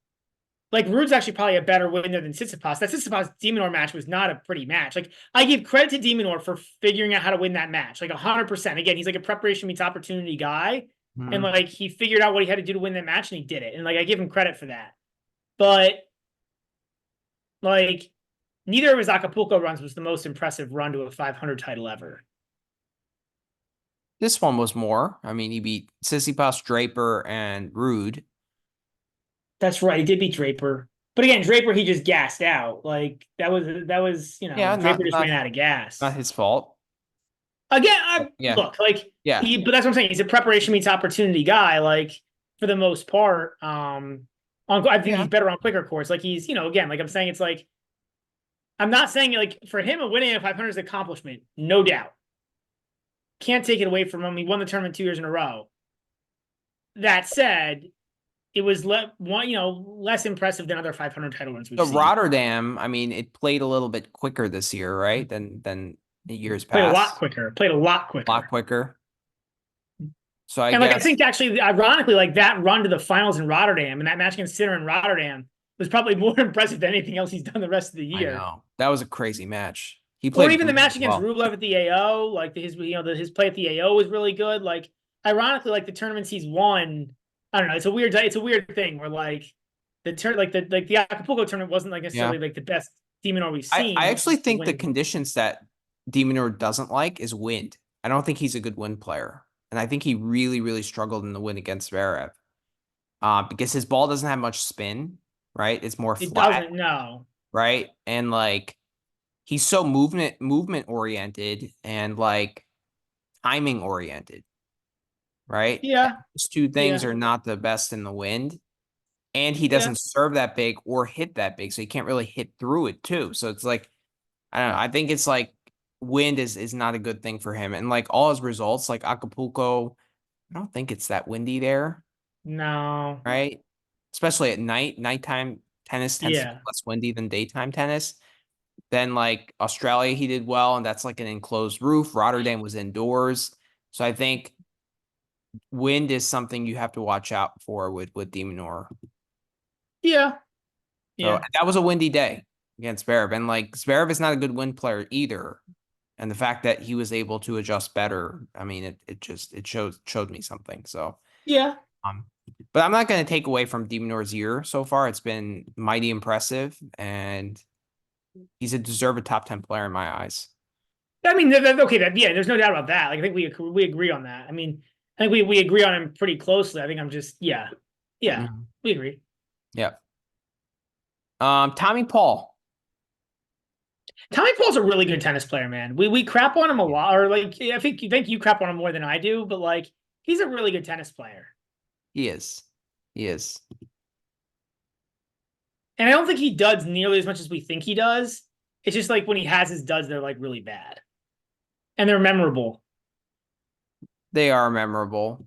like Rude's actually probably a better winner than Tsitsipas. That Tsitsipas Demonor match was not a pretty match. Like I give credit to Demonor for figuring out how to win that match, like 100%. Again, he's like a preparation meets opportunity guy, and Mhm. like he figured out what he had to do to win that match, and he did it. And like I give him credit for that. But like neither of his Acapulco runs was the most impressive run to a 500 title ever. This one was more. I mean, he beat Tsitsipas, Draper, and Rude. That's right. He did beat Draper. But again, Draper, he just gassed out. Like Yeah, Draper just ran out of not gas. his fault. Again, Yeah, look, like yeah, but that's what I'm saying. He's a preparation meets opportunity guy, like for the most part. I think yeah. he's better on quicker course. Like he's, again, like I'm saying, it's like I'm not saying like for him a winning a 500 is an accomplishment, no doubt. Can't take it away from him. He won the tournament 2 years in a row. That said, it was less impressive than other 500 title runs we've So seen. Rotterdam, I mean, it played a little bit quicker this year, right? Than the years Played a lot past. quicker. Played a lot A lot quicker. quicker. So I And like I guess, think actually, ironically, like that run to the finals in Rotterdam and that match against Sinner in Rotterdam was probably more impressive than anything else he's done the rest of the I year. know that was a crazy match. He Or played even the really match against well. Rublev at the AO, like his play at the AO was really good. Like ironically, like the tournaments he's won, I don't know. It's a weird thing where the Acapulco tournament wasn't like Yeah. necessarily like the best Demonor we've I seen, but actually the think the wins were. conditions that Demonor doesn't like is wind. I don't think he's a good wind player. And I think he really, really struggled in the win against Zverev. Because his ball doesn't have much spin, right? It's more It flat, doesn't. No. right? And like he's so movement oriented and like timing oriented, right? And Yeah. those two things Yeah. are not the best in the wind. And he Yeah. doesn't serve that big or hit that big, so he can't really hit through it too. So it's like I don't know. I think it's like wind is not a good thing for him. And like all his results, like Acapulco, I don't think it's that windy there, No. right? Especially at night. Nighttime tennis tends to be Yeah. less windy than daytime tennis. Then like Australia, he did well, and that's like an enclosed roof. Rotterdam was indoors. So I think wind is something you have to watch out for with Demonor. Yeah. So Yeah. that was a windy day against Zverev. And like Zverev is not a good wind player either. And the fact that he was able to adjust better, I mean, it showed me something. So Yeah. um, but I'm not going to take away from Demonor's year so far. It's been mighty impressive, and he's a deserved top 10 player in my eyes. I mean, okay, yeah, there's no doubt about that. Like, I think we agree on that. I mean, I think we agree on him pretty closely. I think I'm just, yeah, yeah, Mhm. we agree. Yeah. Tommy Paul. Tommy Paul's a really good tennis player, man. We crap on him a lot, or like I think you crap on him more than I do, but like he's a really good tennis player, He is. He is. and I don't think he does nearly as much as we think he does. It's just like when he has his duds, they're like really bad, and they're memorable. They are memorable.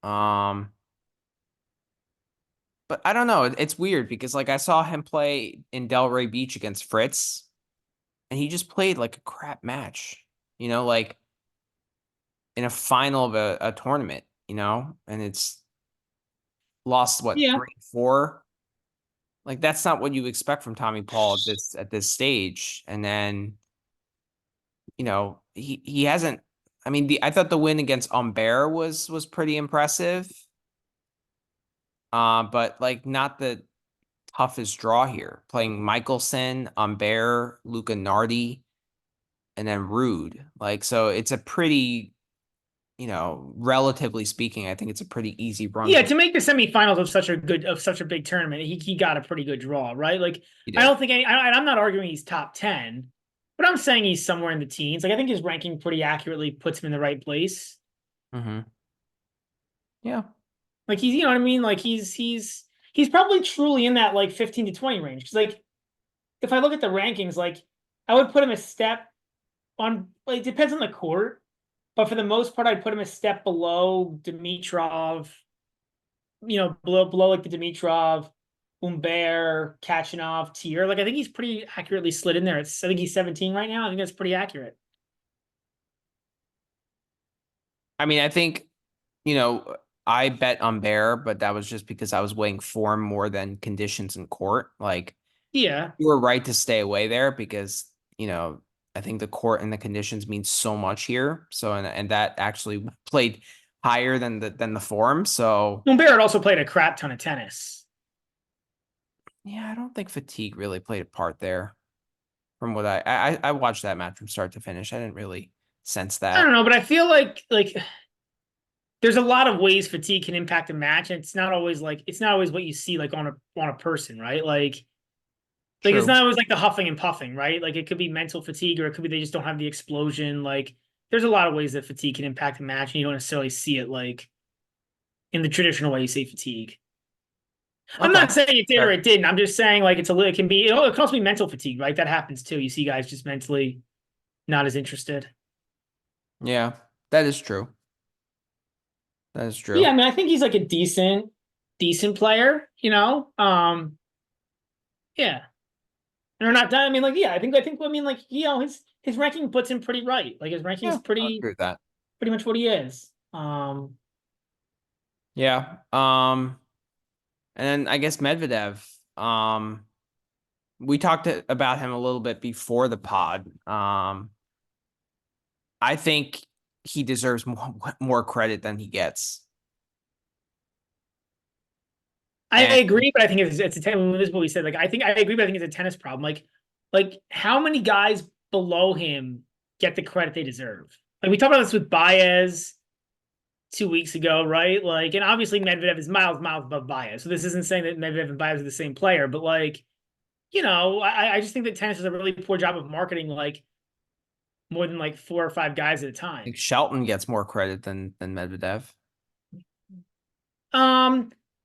Um, but I don't know. It's weird because like I saw him play in Delray Beach against Fritz, and he just played like a crap match. Like in a final of a tournament, and it's lost what Yeah, 3-4. Like that's not what you expect from Tommy Paul at this stage. And then he hasn't. I mean, I thought the win against Humbert was pretty impressive. But like not the toughest draw here. Playing Michelson, Humbert, Luca Nardi, and then Rude. Like so, it's a pretty relatively speaking, I think it's a pretty easy run yeah. for To make the semifinals of such a big tournament, he got a pretty good draw, right? Like he I did. don't think I'm not arguing he's top 10, but I'm saying he's somewhere in the teens. Like I think his ranking pretty accurately puts him in the right place. Mm-hmm. Yeah. Like he's, you know what I mean? Like he's probably truly in that like 15 to 20 range. Because like if I look at the rankings, like I would put him a step on. Like, it depends on the court, but for the most part, I'd put him a step below Dimitrov. Below like the Dimitrov, Humbert, Kachanov tier. Like I think he's pretty accurately slid in there. I think he's 17 right now. I think that's pretty accurate. I mean, I think, you know, I bet on Bear, but that was just because I was weighing form more than conditions in court. Like Yeah. you were right to stay away there because, I think the court and the conditions mean so much here. So and that actually played higher than the form. So Well, Barrett also played a crap ton of tennis. yeah, I don't think fatigue really played a part there. From what I watched that match from start to finish. I didn't really sense I don't that. know, but I feel like there's a lot of ways fatigue can impact a match, and it's not always what you see like on a person, right? Like it's True. not always like the huffing and puffing, right? Like it could be mental fatigue, or it could be they just don't have the explosion. Like there's a lot of ways that fatigue can impact a match, and you don't necessarily see it like in the traditional way you say fatigue. I'm Okay. not saying it did or Fair. it didn't. I'm just saying like it can be it can also be mental fatigue, right? That happens too. You see guys just mentally not as interested. Yeah, that is true. That is But yeah, true. I mean, I think he's like a decent player, you know. Yeah. Or not I mean, like, yeah, I mean, like, his ranking puts him pretty right. Like his Yeah, ranking's I agree with that. pretty much what he is. Yeah. And then I guess Medvedev. We talked about him a little bit before the pod. I think he deserves more credit than he gets. I And agree, but I think it's a this is what we said. Like I agree, but I think it's a tennis problem. Like how many guys below him get the credit they deserve? Like we talked about this with Baez 2 weeks ago, right? Like, and obviously Medvedev is miles above Baez. So this isn't saying that Medvedev and Baez are the same player, but like, I just think that tennis does a really poor job of marketing like more than like four or five guys at a I think time. Shelton gets more credit than Medvedev. I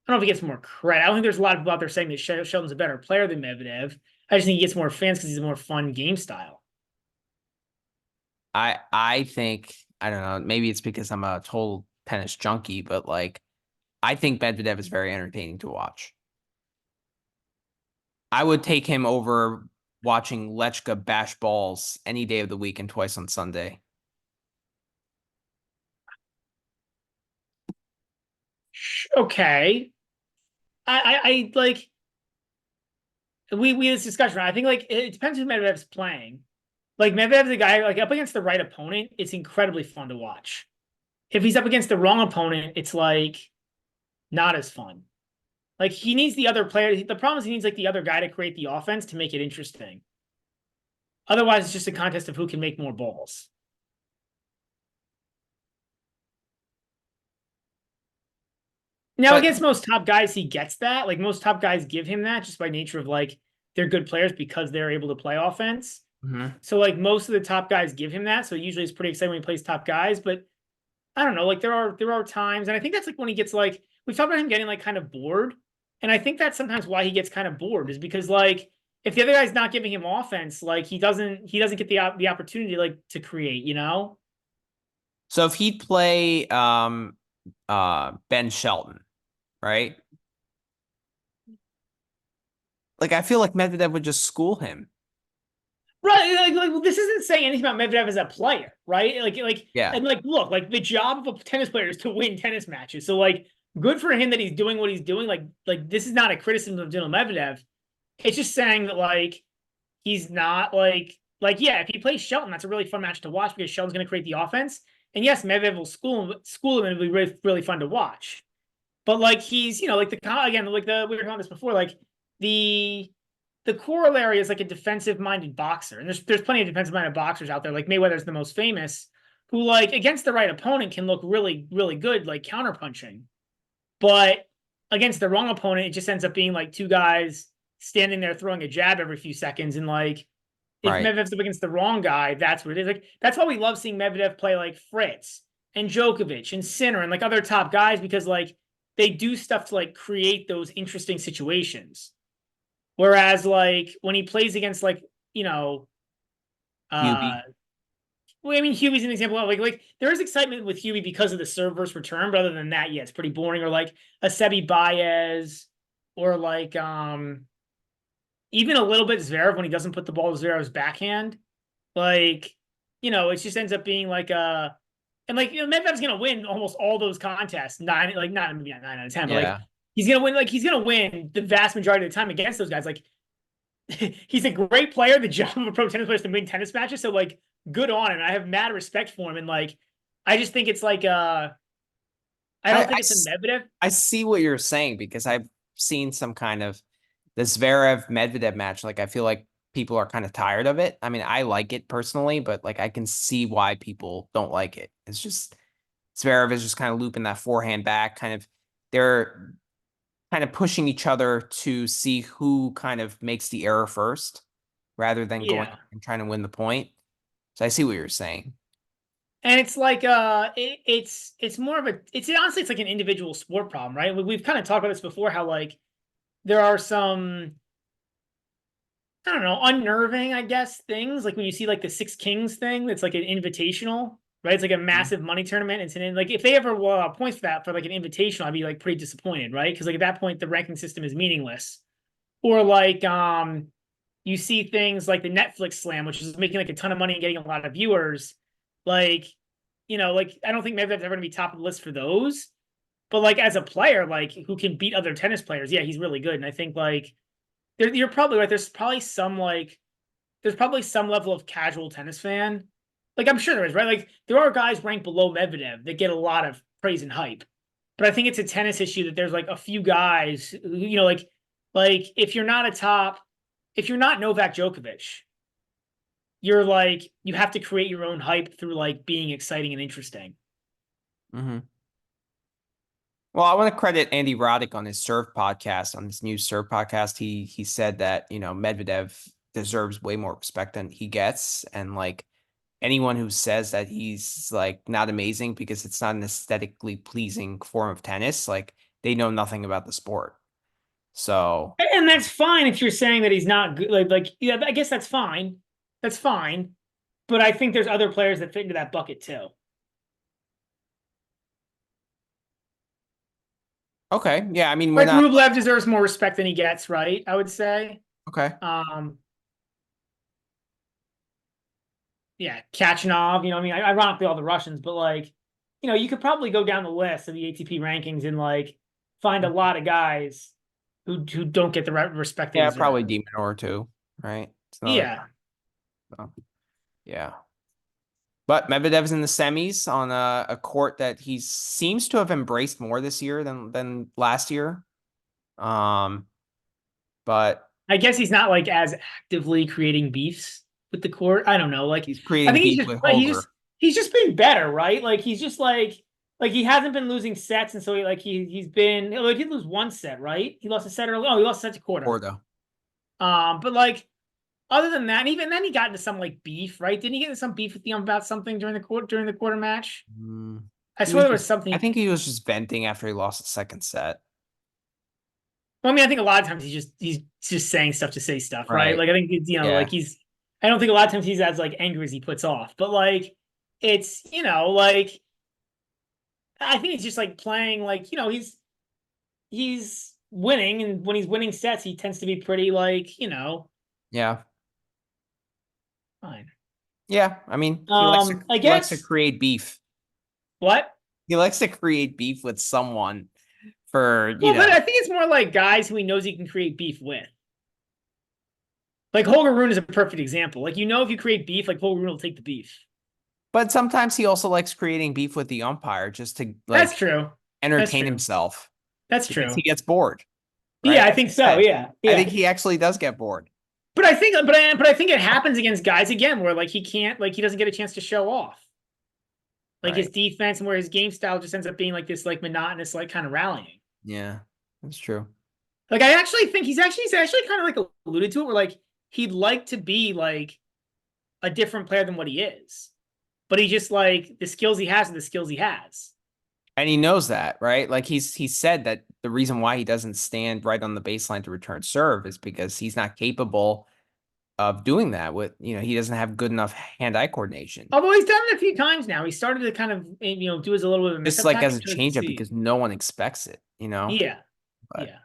don't know if he gets more credit. I don't think there's a lot of people out there saying that Shelton's a better player than Medvedev. I just think he gets more fans because he's a more fun game style. I think I don't know. Maybe it's because I'm a total tennis junkie, but like I think Medvedev is very entertaining to watch. I would take him over watching Lechka bash balls any day of the week and twice on Sunday. Okay, I like we had this discussion. Right? I think like it depends who Medvedev's playing. Like Medvedev's a guy like up against the right opponent, it's incredibly fun to watch. If he's up against the wrong opponent, it's like not as fun. Like he needs the other player. The problem is he needs like the other guy to create the offense to make it interesting. Otherwise, it's just a contest of who can make more balls. Now, But against most top guys, he gets that. Like most top guys give him that just by nature of like they're good players because they're able to play offense. mhm. So like most of the top guys give him that. So usually it's pretty exciting when he plays top guys. But I don't know. Like there are times, and I think that's like when he gets like we've talked about him getting like kind of bored, and I think that's sometimes why he gets kind of bored is because like if the other guy's not giving him offense, like he doesn't get the opportunity like to create. You know. So if he'd play Ben Shelton, right? Like I feel like Medvedev would just school him. Right, well, this isn't saying anything about Medvedev as a player, right? Yeah. And like, look, like the job of a tennis player is to win tennis matches. So, like, good for him that he's doing what he's doing. Like this is not a criticism of Daniil Medvedev. It's just saying that like he's not like yeah, if he plays Shelton, that's a really fun match to watch because Shelton's going to create the offense. And yes, Medvedev will school him, and it'll be really fun to watch. But like he's like the again like the we were talking about this before like the the corollary is like a defensive minded boxer, and there's plenty of defensive minded boxers out there. Like Mayweather's the most famous, who like against the right opponent can look really good, like counterpunching, but against the wrong opponent, it just ends up being like two guys standing there throwing a jab every few seconds, and like if Right. Medvedev's up against the wrong guy, that's what it is. Like that's why we love seeing Medvedev play like Fritz and Djokovic and Sinner and like other top guys because like they do stuff to like create those interesting situations. Whereas like when he plays against like you know, uh, QB. well, I mean Hubie's an example of like there is excitement with Hubie because of the serve versus return, but other than that, yeah, it's pretty boring. Or like a Sebi Baez, or like even a little bit Zverev when he doesn't put the ball to Zverev's backhand. Like it just ends up being like And like, Medvedev's gonna win almost all those contests. Not 9 out of 10, but like Yeah. he's gonna win. Like he's gonna win the vast majority of the time against those guys. Like he's a great player. The job of a pro tennis player is to win tennis matches. So like, good on him. I have mad respect for him. And like, I just think it's like I I, don't I think it's a s- Medvedev. I see what you're saying because I've seen some kind of the Zverev Medvedev match. Like I feel like people are kind of tired of it. I mean, I like it personally, but like I can see why people don't like it. It's just Zverev is just kind of looping that forehand back, kind of they're kind of pushing each other to see who kind of makes the error first rather than going Yeah. and trying to win the point. So I see what you're saying. And it's like it's more of a it's honestly it's like an individual sport problem, right? We've kind of talked about this before, how like there are some, I don't know, unnerving, I guess, things like when you see like the Six Kings thing that's like an invitational, right? It's like a Mhm. massive money tournament. It's an like if they ever points for that for like an invitational, I'd be like pretty disappointed, right? Because like at that point the ranking system is meaningless. Or like you see things like the Netflix slam, which is making like a ton of money and getting a lot of viewers. Like, like I don't think Medvedev's ever gonna be top of the list for those. But like as a player, like who can beat other tennis players, yeah, he's really good. And I think like you're probably right. There's probably some level of casual tennis fan. Like I'm sure there is, right? Like there are guys ranked below Medvedev that get a lot of praise and hype. But I think it's a tennis issue that there's like a few guys who, like if you're not Novak Djokovic, you're like you have to create your own hype through like being exciting and interesting. Mhm. Well, I want to credit Andy Roddick on his Serve podcast, on this new Serve podcast. He said that, Medvedev deserves way more respect than he gets. And like anyone who says that he's like not amazing because it's not an aesthetically pleasing form of tennis, like they know nothing about the sport. So And that's fine if you're saying that he's not good. Like yeah, I guess that's fine. That's fine. But I think there's other players that fit into that bucket too. okay. Yeah, I mean we're Like not Rublev deserves more respect than he gets, right? I would say. okay. Um, yeah, Kachanov, I mean, ironically all the Russians, but like, you could probably go down the list of the ATP rankings and like find a lot of guys who don't get the respect they Yeah, deserve. probably Demon or two, right? It's another guy. Yeah. So, yeah. But Medvedev's in the semis on a court that he seems to have embraced more this year than last year. Um, but I guess he's not like as actively creating beefs with the court. I don't know. Like he's I creating think beef with Holger. he's just been better, right? Like he's just like he hasn't been losing sets, and so he's been like he lose one set, right? He lost a set early. Oh, he lost a set to quarter. Porto. But like other than that, and even then he got into some like beef, right? Didn't he get into some beef with the about something during the quarter match? Mm, I he swear was there was just, I something. think he was just venting after he lost the second set. Well, I mean, I think a lot of times he's just saying stuff to say stuff, right? Right. Like I think it's, Yeah. like he's. I don't think a lot of times he's as like angry as he puts off, but like it's like I think he's just like playing like he's winning, and when he's winning sets, he tends to be pretty like Yeah. fine. Yeah. I mean, he likes to I he likes to guess create beef. what? He likes to create beef with someone for, Well, but I think it's more like guys who he knows he can create beef with. Like Holger Rune is a perfect example. Like if you create beef, like Holger Rune will take the beef. but sometimes he also likes creating beef with the umpire just to That's like true. That's entertain true. himself That's because he true. gets bored, right? Yeah, I As think you so. said, Yeah, I yeah. think he actually does get bored. But I think it happens against guys again where like he can't like he doesn't get a chance to show off like his Right. defense, and where his game style just ends up being like this like monotonous like kind of rallying. Yeah, that's true. Like I actually think he's actually kind of like alluded to it where like he'd like to be like a different player than what he is, but he just like the skills he has are the skills he has. And he knows that, right? Like he said that the reason why he doesn't stand right on the baseline to return serve is because he's not capable of doing that with, he doesn't have good enough hand-eye coordination. Although he's done it a few times now. He started to kind of do as a little bit of a Just mix-up like as tactic a to changeup succeed. because no one expects it. Yeah, But yeah.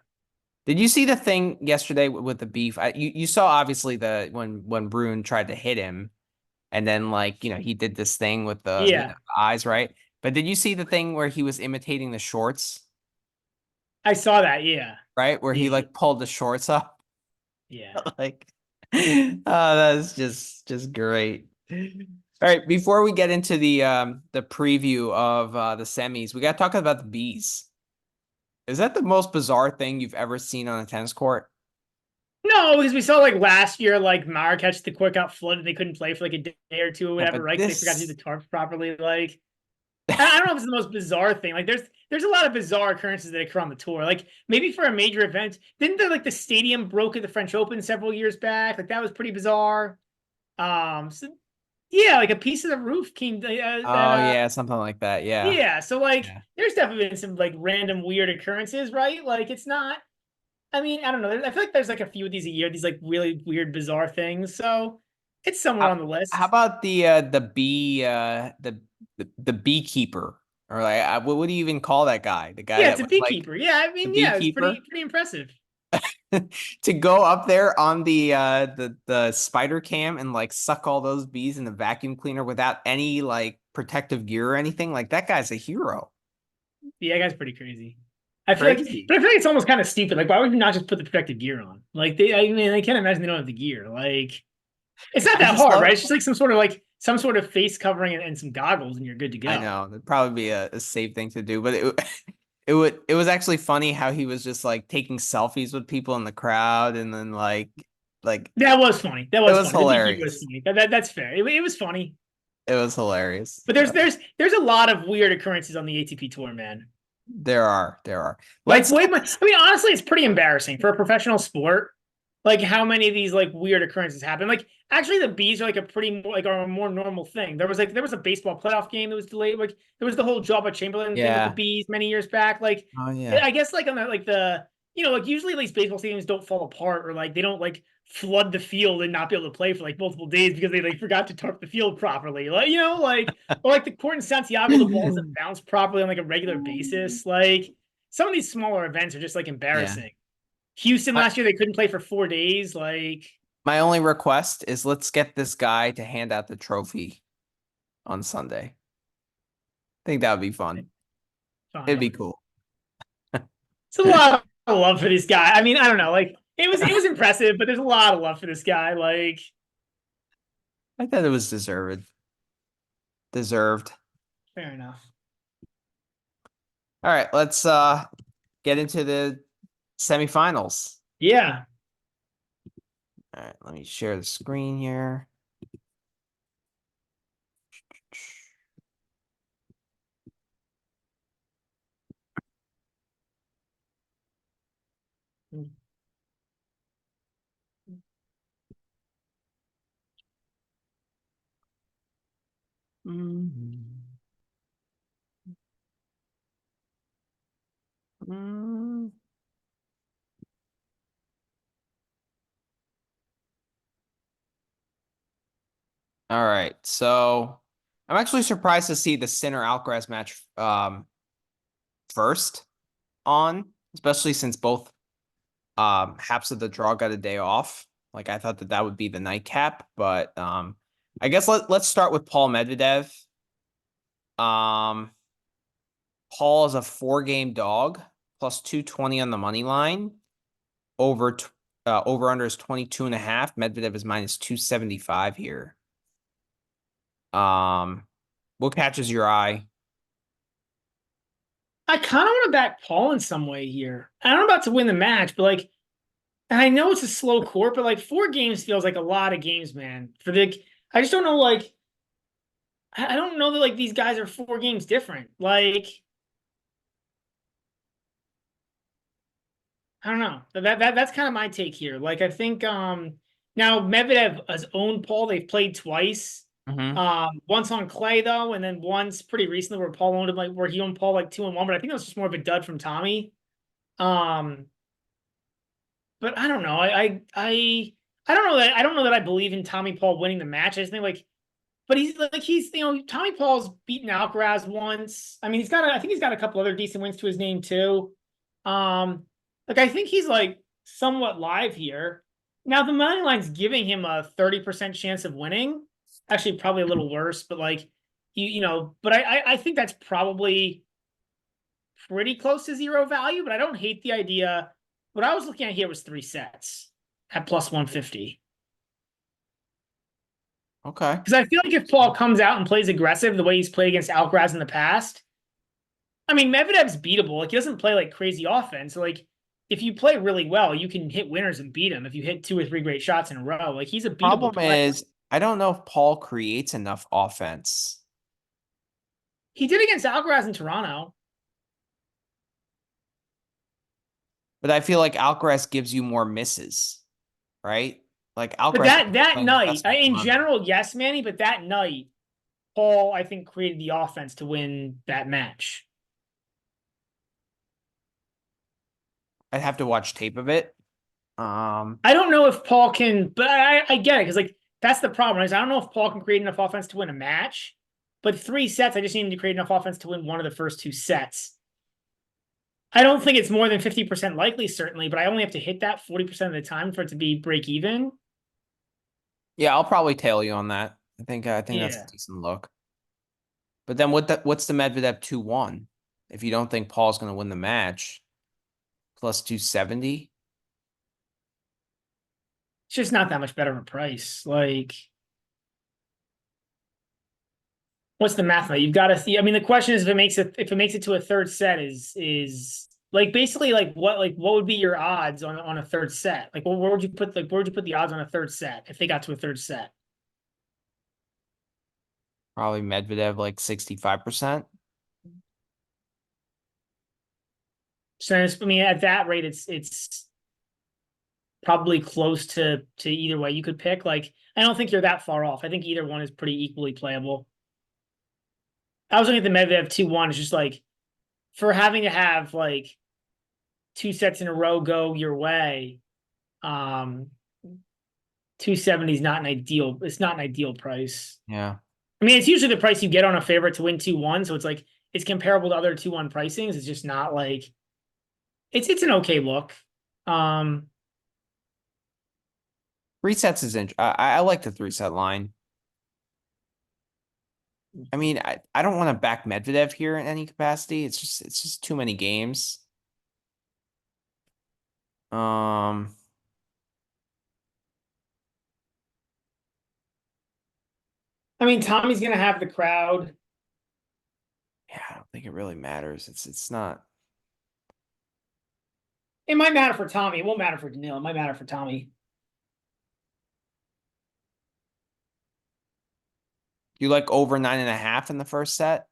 did you see the thing yesterday with the beef? You saw obviously the when Brune tried to hit him And then like, he did this thing with the, Yeah, eyes, right? But did you see the thing where he was imitating the shorts, I saw that. Yeah, right? Where he yeah, like pulled the shorts up? yeah. Like, oh, that's just great. All right, before we get into the preview of the semis, we got to talk about the bees. Is that the most bizarre thing you've ever seen on a tennis court? No, because we saw like last year, like Marrakech, the court got flooded. They couldn't play for like a day or two or Yeah, whatever, but right? Because they forgot to do this, the tarps properly. Like, I don't know if it's the most bizarre thing. Like, there's a lot of bizarre occurrences that occur on the tour. Like, maybe for a major event, didn't the stadium broke at the French Open several years back? Like, that was pretty bizarre. So yeah, like a piece of the roof came that oh yeah, something like that. Yeah. yeah. So like, Yeah. there's definitely been some like random weird occurrences, right? Like, it's not. I mean, I don't know. I feel like there's like a few of these a year, these like really weird, bizarre things. So it's somewhere How, on the how list. about the bee the beekeeper, or like what do you even call that guy? The guy Yeah, it's that a was like beekeeper. Yeah, I the mean, yeah, it's beekeeper pretty impressive. to go up there on the spider cam and like suck all those bees in the vacuum cleaner without any like protective gear or anything. Like that guy's a hero. Yeah, that guy's pretty crazy. Crazy. But I feel like it's almost kind of stupid. Like, why would you not just put the protective gear on? Like, I mean, I can't imagine they don't have the gear. Like, it's not I that just hard, right? love. It's just like some sort of face covering and some goggles, and you're good to I go. know that'd probably be a safe thing to do, but it was actually funny how he was just like taking selfies with people in the crowd, and then like That was funny. That it was was funny. The beekeeper was hilarious. funny. That's fair. It was funny. It was hilarious. But there's a lot of weird occurrences on the ATP tour, man. There are. Like Let's way get more. this. I mean, honestly, it's pretty embarrassing for a professional sport. Like how many of these like weird occurrences happen. Like actually, the bees are like are a more normal thing. There was a baseball playoff game that was delayed. Like there was the whole Jabba Chamberlain thing with the Yeah. bees many years back. Like Oh yeah. I guess like on that like like usually these baseball stadiums don't fall apart or like they don't like flood the field and not be able to play for like multiple days because they like forgot to tarp the field properly. Like like or like the court in Santiago, the balls that bounce properly on like a regular basis. Like some of these smaller events are just like Yeah. embarrassing. Houston My, last year, they couldn't play for 4 days. Like, my only request is let's get this guy to hand out the trophy on Sunday. I think that would be fun. It'd fine. be cool. It's a lot of love for this guy. I mean, I don't know. Like, it was impressive, but there's a lot of love for this guy. Like, I thought it was deserved. Deserved. fair enough. All right, let's get into the semifinals. Yeah. All right, let me share the screen here. Mhm. Mm. All right, so I'm actually surprised to see the Sinner Alcaraz match first on, especially since both halves of the draw got a day off. Like I thought that would be the nightcap, but I guess let's start with Paul Medvedev. Um, Paul is a 4-game dog plus 220 on the money line. Over under is 22 and a half. Medvedev is minus 275 here. Um, what catches your eye? I kind of want to back Paul in some way here. I'm about to win the match, but like, and I know it's a slow court, but like 4 games feels like a lot of games, man. I just don't know. Like, I don't know that like these guys are 4 games different. Like, I don't know. That's kind of my take here. Like I think now Medvedev has owned Paul. They've played twice. Mm-hmm. Once on clay though, and then once pretty recently where Paul owned him like where he owned Paul like 2-1. But I think that was just more of a dud from Tommy. Um, but I don't know. I don't know that I believe in Tommy Paul winning the match. I just think like, but he's Tommy Paul's beaten Alcaraz once. I mean I think he's got a couple other decent wins to his name too. Um, like I think he's like somewhat live here. Now the money line's giving him a 30% chance of winning. Actually, probably a little worse, but like but I think that's probably pretty close to zero value, but I don't hate the idea. What I was looking at here was 3 sets at plus 150. Okay. Because I feel like if Paul comes out and plays aggressive the way he's played against Alcaraz in the past, I mean, Medvedev's beatable. Like, he doesn't play like crazy offense. So, like, if you play really well, you can hit winners and beat him if you hit 2 or 3 great shots in a row. Like, he's a beatable Problem player. is, I don't know if Paul creates enough offense. He did against Alcaraz in Toronto. But I feel like Alcaraz gives you more misses, right? Like But Alcaraz that playing the night, best in in Toronto. general, yes, Manny, but that night, Paul, I think, created the offense to win that match. I'd have to watch tape of it. I don't know if Paul can, but I get it because like that's the problem. Is I don't know if Paul can create enough offense to win a match, but 3 sets, I just need him to create enough offense to win one of the first 2 sets. I don't think it's more than 50% likely, certainly, but I only have to hit that 40% of the time for it to be break even. Yeah, I'll probably tail you on that. I think that's a Yeah. decent look. But then what's the Medvedev 2-1? If you don't think Paul's gonna win the match, plus 270. It's just not that much better of a price. Like, what's the math? You've got to see. I mean, the question is if it makes it to a third set is like basically like what would be your odds on a third set? Like where would you put the odds on a third set if they got to a third set? Probably Medvedev like 65%. So I mean, at that rate, it's probably close to either way you could pick. Like I don't think you're that far off. I think either one is pretty equally playable. I was looking at the Medvedev 2-1. It's just like for having to have like 2 sets in a row go your way. Um, 270 is not an ideal. It's not an ideal price. Yeah. I mean, it's usually the price you get on a favorite to win 2-1. So it's like it's comparable to other 2-1 pricings. It's just not like it's an okay look. Um, Three sets is I like the 3 set line. I mean, I don't want to back Medvedev here in any capacity. It's just too many games. Um, I mean, Tommy's gonna have the crowd. yeah, I don't think it really matters. It's not. It might matter for Tommy. It won't matter for Daniil. It might matter for Tommy. You like over 9.5 in the first set?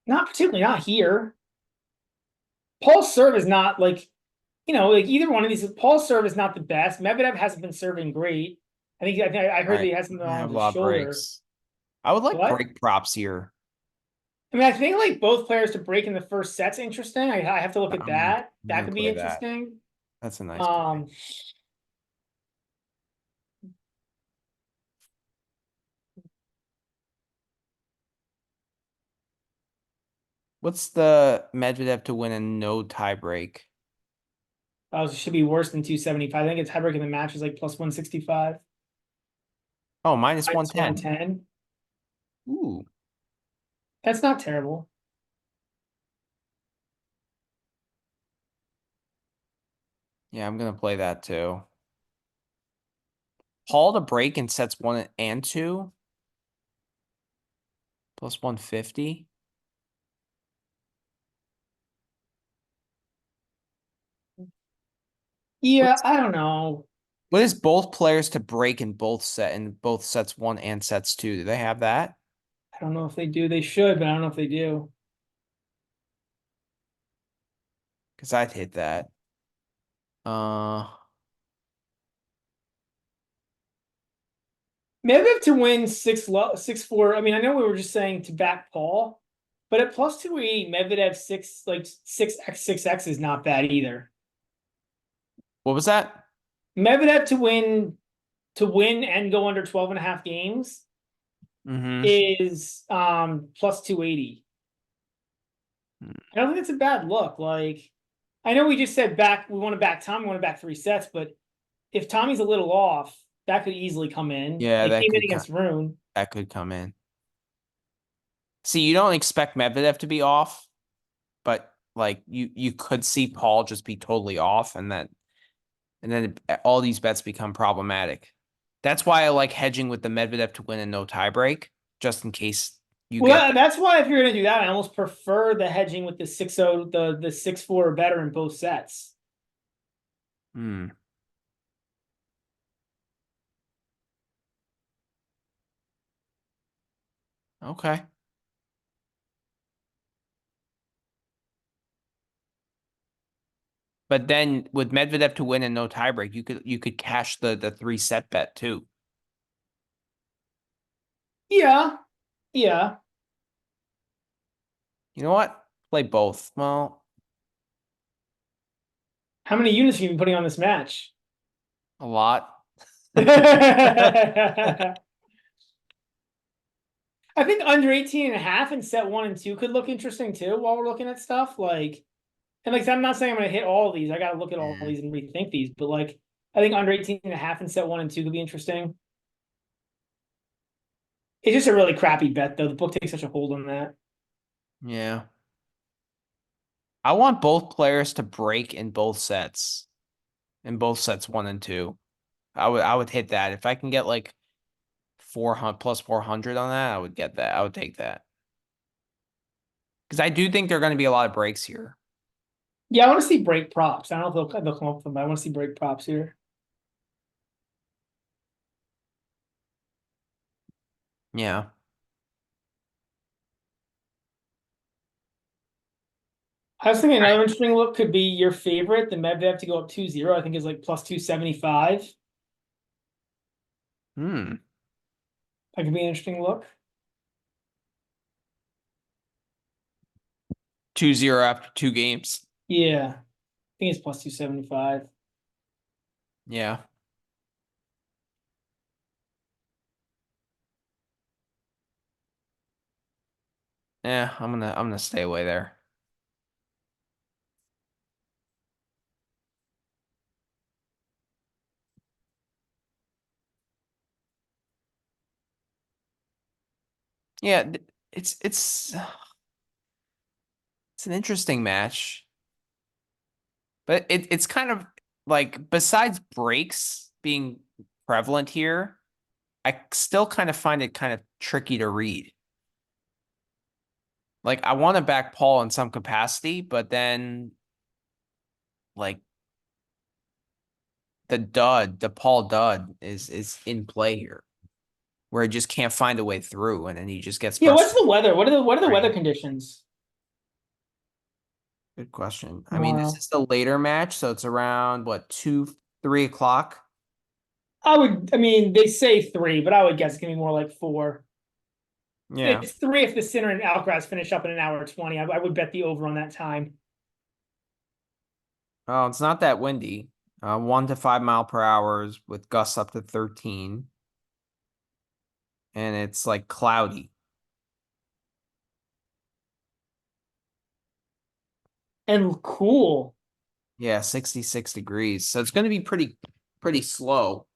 Not particularly. Not here. Paul's serve is not like like either one of these. Paul's serve is not the best. Medvedev hasn't been serving great. I All heard that right. he has something I wrong have a with his lot of shoulder. breaks. I would like What? break props here. I mean, I think like both players to break in the first set's interesting. I have to look at I'm gonna that. I'm That gonna could be play that. interesting. That's a nice play. Um, What's the Medvedev to win a no tie break? oh, it should be worse than 275. I think it's tiebreak in the match is like plus 165. Oh, minus Minus 110. 110. Ooh. That's not terrible. Yeah, I'm gonna play that too. Paul to break in sets 1 and 2, plus 150. Yeah, What's I don't know. what is both players to break in both sets 1 and sets 2? Do they have that? I don't know if they do. They should, but I don't know if they do. Because I'd hit that. Uh, Maybe have to win 6-4. I mean, I know we were just saying to back Paul, but at plus 280, Medvedev 6x is not bad either. what was that? Medvedev to win and go under 12.5 games Mm-hmm. is plus 280. I don't think it's a bad look. Like, I know we just said we want to back Tommy, we want to back 3 sets, but if Tommy's a little off, That could easily come in. Yeah, It came in against Rune. that could come in. See, you don't expect Medvedev to be off, but like you could see Paul just be totally off, and then all these bets become problematic. That's why I like hedging with the Medvedev to win and no tiebreak, just in case you get. Well, that's why if you're gonna do that, I almost prefer the hedging with the 6-0, the 6-4 or better in both sets. Hmm. Okay. But then with Medvedev to win and no tiebreak, you could cash the 3-set bet too. Yeah, yeah. You know what? Play both. Well, How many units are you putting on this match? a lot. I think under 18 and a half in set 1 and 2 could look interesting too while we're looking at stuff. And like, I'm not saying I'm going to hit all of these. I got to look at all Yeah. these and rethink these. But like, I think under 18 and a half in set 1 and 2 could be interesting. It's just a really crappy bet, though. The book takes such a hold on that. Yeah. I want both players to break in both sets 1 and 2. I would hit that. If I can get like 400 plus 400 on that, I would get that. I would take that. Because I do think there are going to be a lot of breaks here. Yeah, I want to see break props. I don't know if they'll come up with them, but I want to see break props here. Yeah. I was thinking another interesting look could be your favorite, the Medvedev to go up 2-0. I think is like plus 275. Hmm. That could be an interesting look. 2-0 after 2 games. Yeah, I think it's plus 275. Yeah. Yeah, I'm gonna stay away there. Yeah, it's an interesting match. But it's kind of like besides breaks being prevalent here, I still kind of find it kind of tricky to read. Like I want to back Paul in some capacity, but then like the Paul dud is in play here, where he just can't find a way through, and then he just gets Yeah, what's frustrated. the weather? What are the weather Right. conditions Good question. I mean, this tomorrow? is the later match, so it's around what 2, 3 o'clock. I mean, they say 3, but I would guess it's gonna be more like 4. Yeah. It's 3 if the Sinner and Alcaraz finish up in an hour 20. I would bet the over on that time. Oh, it's not that windy. 1 to 5 mile per hours with gusts up to 13, and it's like cloudy. And cool. Yeah, 66 degrees. So it's going to be pretty slow.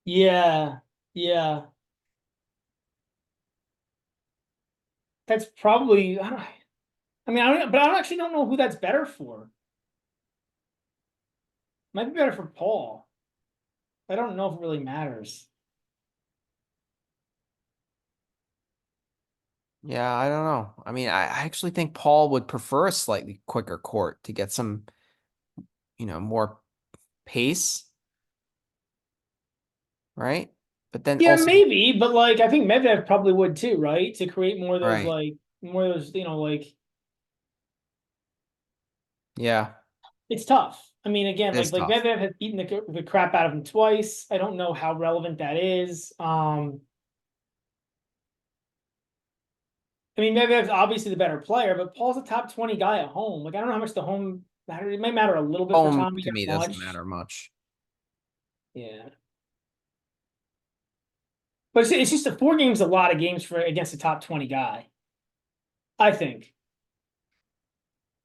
Yeah. Yeah. That's probably I mean, but I actually don't know who that's better for. Might be better for Paul. I don't know if it really matters. Yeah, I don't know. I mean, I actually think Paul would prefer a slightly quicker court to get some, more pace, right? But then Yeah, also, maybe, but like I think Medvedev probably would too, right? To create right. more of those, Yeah, it's tough. I mean, again, it is like tough. Medvedev has beaten the crap out of him twice. I don't know how relevant that is. I mean, Medvedev's obviously the better player, but Paul's a top 20 guy at home. Like, I don't know how much the home matter. It might matter a little bit for Home Tommy, to me not doesn't much. matter much. Yeah. But it's just 4 games, a lot of games for against a top 20 guy, I think.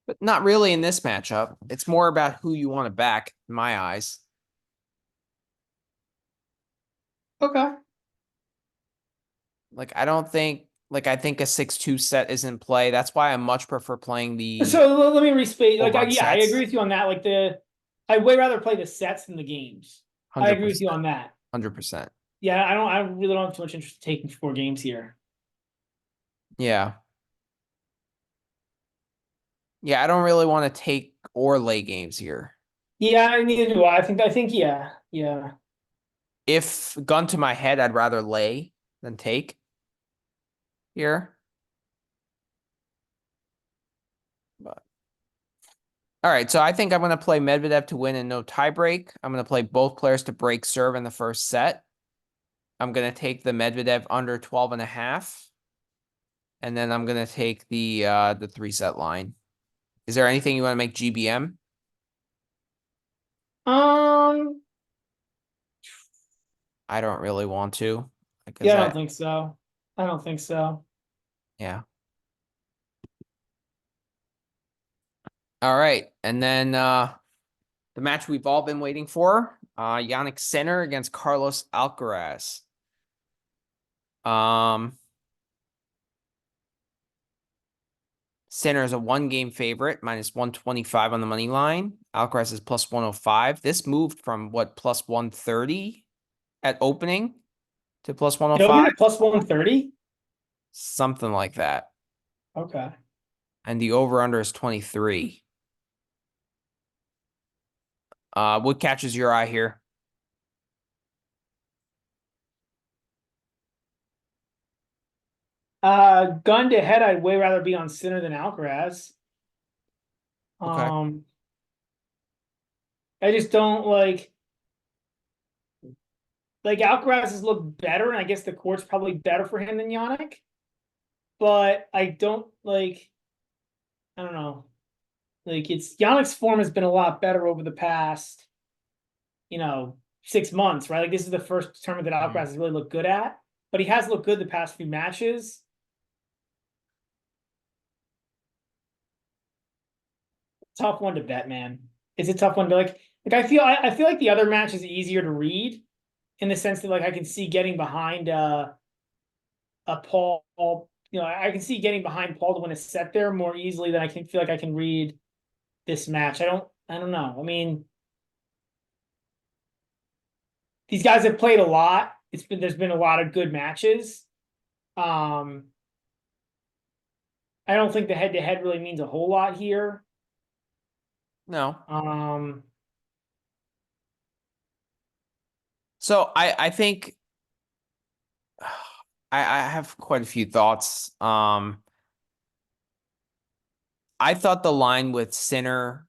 But not really in this matchup. It's more about who you want to back, in my eyes. Okay. Like I don't think like I think a 6-2 set is in play. That's why I much prefer playing the So let me restate. Like, over on yeah, I agree sets. with you on that. Like I'd way rather play the sets than the games. I agree with you 100%. on that. 100%. Yeah, I don't. I really don't have too much interest in taking 4 games here. Yeah. Yeah, I don't really want to take or lay games here. Yeah, neither do I. I think, yeah, yeah. If gun to my head, I'd rather lay than take here. But all right, so I think I'm going to play Medvedev to win and no tiebreak. I'm going to play both players to break serve in the first set. I'm going to take the Medvedev under 12 and a half. And then I'm going to take the 3-set line. Is there anything you want to make GBM? Um, I don't really want to because yeah, I don't think so. I don't think so. yeah. All right. And then the match we've all been waiting for, Jannik Sinner against Carlos Alcaraz. Sinner is a 1-game favorite, minus 125 on the money line. Alcaraz is plus 105. This moved from what, plus 130 at opening to plus It opened 105? at plus 130. Something like that. Okay. And the over-under is 23. What catches your eye here? Gun to head, I'd way rather be on Sinner than Alcaraz. Okay. Um, I just don't like Alcaraz has looked better, and I guess the court's probably better for him than Jannik. But I don't like. I don't know. Like it's Yannick's form has been a lot better over the past, 6 months, right? Like this is the first tournament that Alcaraz has really looked good at, but he has looked good the past few matches. Tough one to bet, man. It's a tough one to like. I feel like the other match is easier to read in the sense that like I can see getting behind a Paul. I can see getting behind Paul to win a set there more easily than I can feel like I can read this match. I don't know. I mean, these guys have played a lot. There's been a lot of good matches. Um, I don't think the head to head really means a whole lot here. No. Um, So I think I have quite a few thoughts. I thought the line with Sinner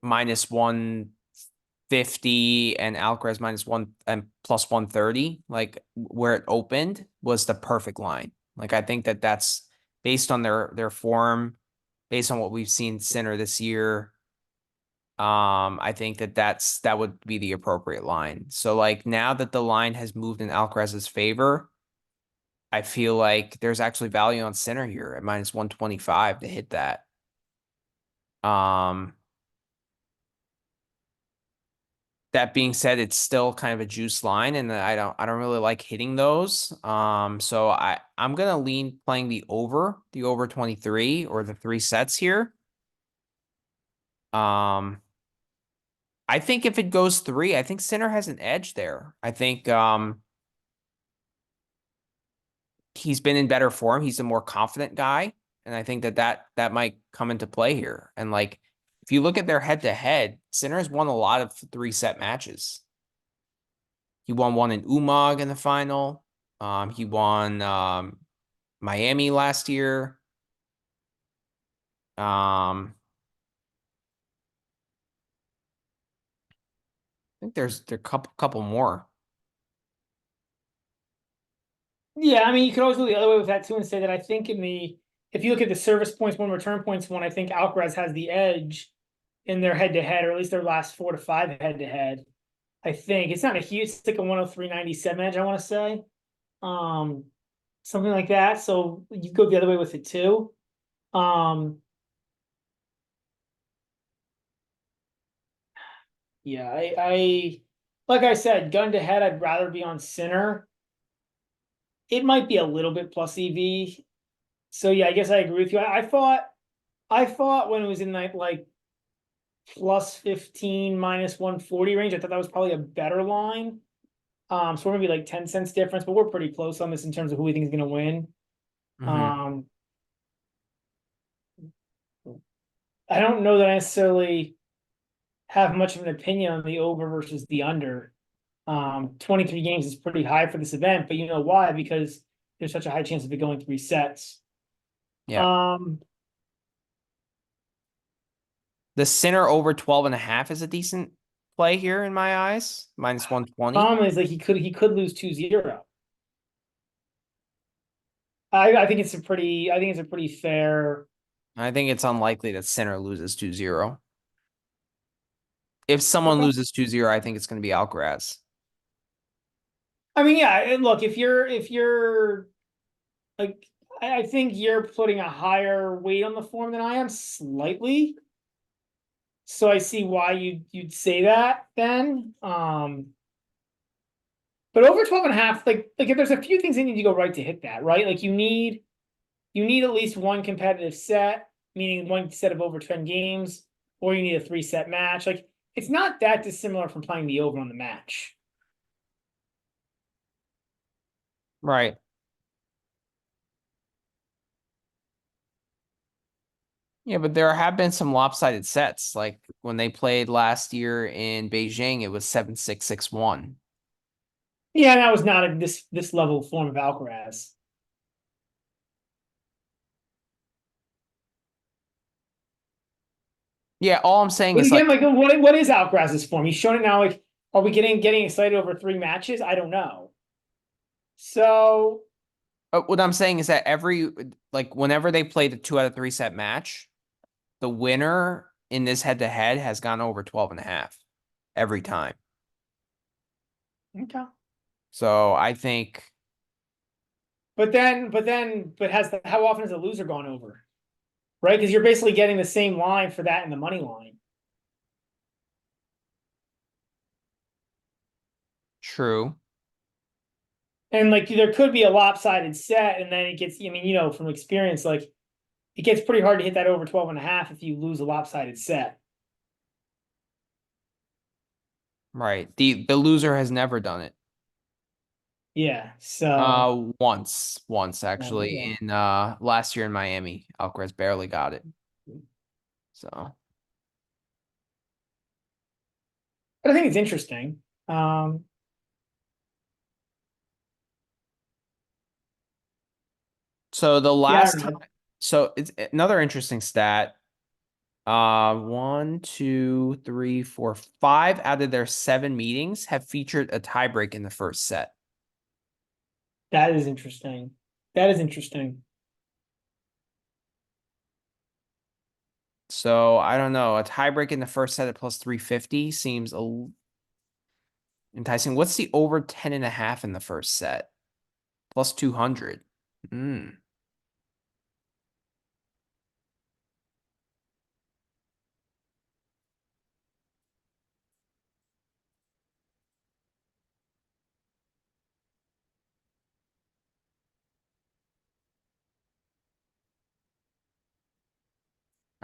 minus 150 and Alcaraz minus one and plus 130, like where it opened, was the perfect line. Like I think that that's based on their form, based on what we've seen Sinner this year. I think that would be the appropriate line. So like now that the line has moved in Alcaraz's favor, I feel like there's actually value on Sinner here at minus 125 to hit that. Um, that being said, it's still kind of a juice line, and I don't really like hitting those. So I'm gonna lean playing the over 23 or the 3 sets here. Um, I think if it goes 3, I think Sinner has an edge there. I think he's been in better form. He's a more confident guy, and I think that might come into play here. And like if you look at their head to head, Sinner's won a lot of 3-set matches. He won one in Umag in the final. He won Miami last year. I think there are a couple more. yeah, I mean, you could always go the other way with that too and say that I think if you look at the service points one, return points one, I think Alcaraz has the edge in their head to head, or at least their last 4 to 5 head to head. I think it's not a huge, it's like a 103.97 edge, I want to say. Um, Something like that. So you go the other way with it too. Um, yeah, I like I said, gun to head, I'd rather be on Sinner. It might be a little bit plus EV. So yeah, I guess I agree with you. I thought when it was in that like plus 15 minus 140 range, I thought that was probably a better line. So we're maybe like 10 cents difference, but we're pretty close on this in terms of who we think is gonna win. Hmm. Um, I don't know that I necessarily have much of an opinion on the over versus the under. 23 games is pretty high for this event, but you know why? Because there's such a high chance of it going 3 sets. Yeah. Um, The Sinner over 12.5 is a decent play here in my eyes. Minus 120. Problem is like he could lose 2-0. I think it's a pretty fair. I think it's unlikely that Sinner loses 2-0. If someone Okay. loses 2-0, I think it's going to be Alcaraz. I mean, yeah. Look, if you're like, I think you're putting a higher weight on the form than I am, slightly. So I see why you'd say that then. But over 12 and a half, like if there's a few things that need to go right to hit that, right? Like you need at least one competitive set, meaning one set of over 10 games, or you need a 3-set match. Like it's not that dissimilar from playing the over on the match. Right. Yeah, but there have been some lopsided sets. Like when they played last year in Beijing, it was 7-6, 6-1. Yeah, that was not this level form of Alcaraz. Yeah, all I'm saying But is like, again, like what is Alcaraz's form? He's shown it now. Like, are we getting excited over 3 matches? I don't know. So what I'm saying is that like, whenever they play the 2 out of 3 set match, the winner in this head to head has gone over 12.5 every time. okay. So I think, But how often has the loser gone over? Right? Because you're basically getting the same line for that in the money line. true. And like there could be a lopsided set, and then it gets, I mean, from experience, like it gets pretty hard to hit that over 12 and a half if you lose a lopsided set. Right. The loser has never done it. Yeah. So Once actually yeah. in last year in Miami, Alcaraz barely got it. So But I think it's interesting. Um, so the yeah, I last don't time, know. so it's another interesting stat. One, two, three, four, 5 out of their 7 meetings have featured a tiebreak in the first set. That is interesting. That is interesting. So I don't know. A tiebreak in the first set at plus 350 seems enticing. What's the over 10.5 in the first set? Plus 200. Mm.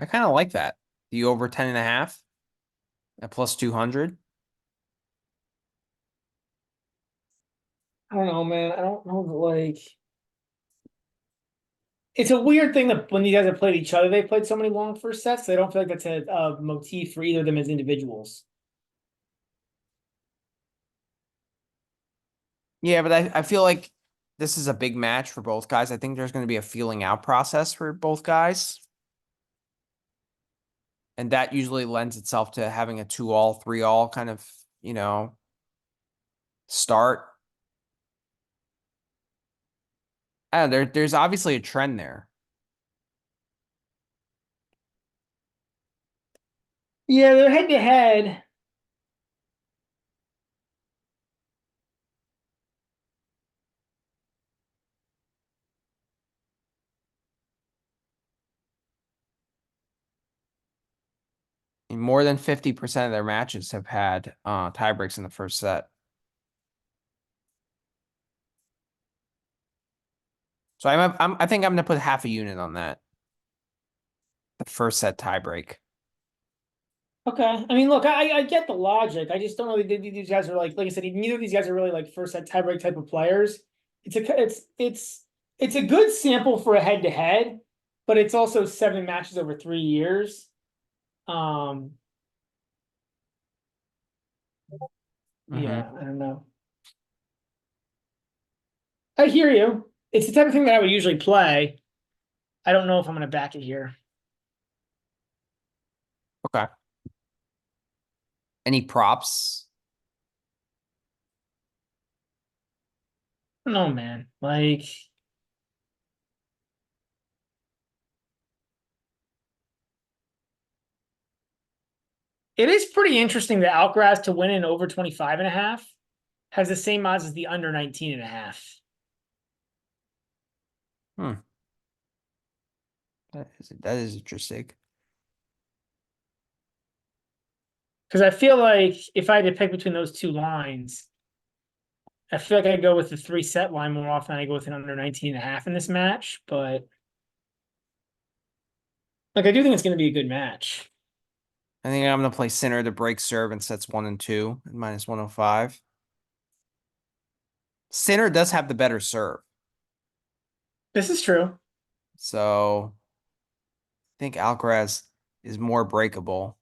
I kind of like that. The over 10.5 at plus 200. I don't know, man. I don't know. Like, it's a weird thing that when you guys have played each other, they've played so many long first sets. They don't feel like that's a motif for either of them as individuals. Yeah, but I feel like this is a big match for both guys. I think there's going to be a feeling out process for both guys. And that usually lends itself to having a 2-all, 3-all kind of, you know, start. There's obviously a trend there. Yeah, they're head to head. more than 50% of their matches have had tie breaks in the first set. So I think I'm gonna put half a unit on that. The first set tie break. Okay. I mean, look, I get the logic. I just don't know that these guys are like I said, neither of these guys are really like first set tiebreak type of players. It's a good sample for a head to head, but it's also 7 matches over 3 years. Um, yeah, I don't know. I hear you. It's the type of thing that I would usually play. I don't know if I'm going to back it here. Okay. Any props? No, man. Like, it is pretty interesting that Alcaraz to win in over 25.5 has the same odds as the under 19.5. Hmm. That is interesting. Because I feel like if I had to pick between those two lines, I feel like I'd go with the 3-set line more often than I go with an under 19.5 in this match. But like, I do think it's going to be a good match. I think I'm gonna play Sinner to break serve in sets 1 and 2 at -105. Sinner does have the better serve. This is true. So I think Alcaraz is more breakable.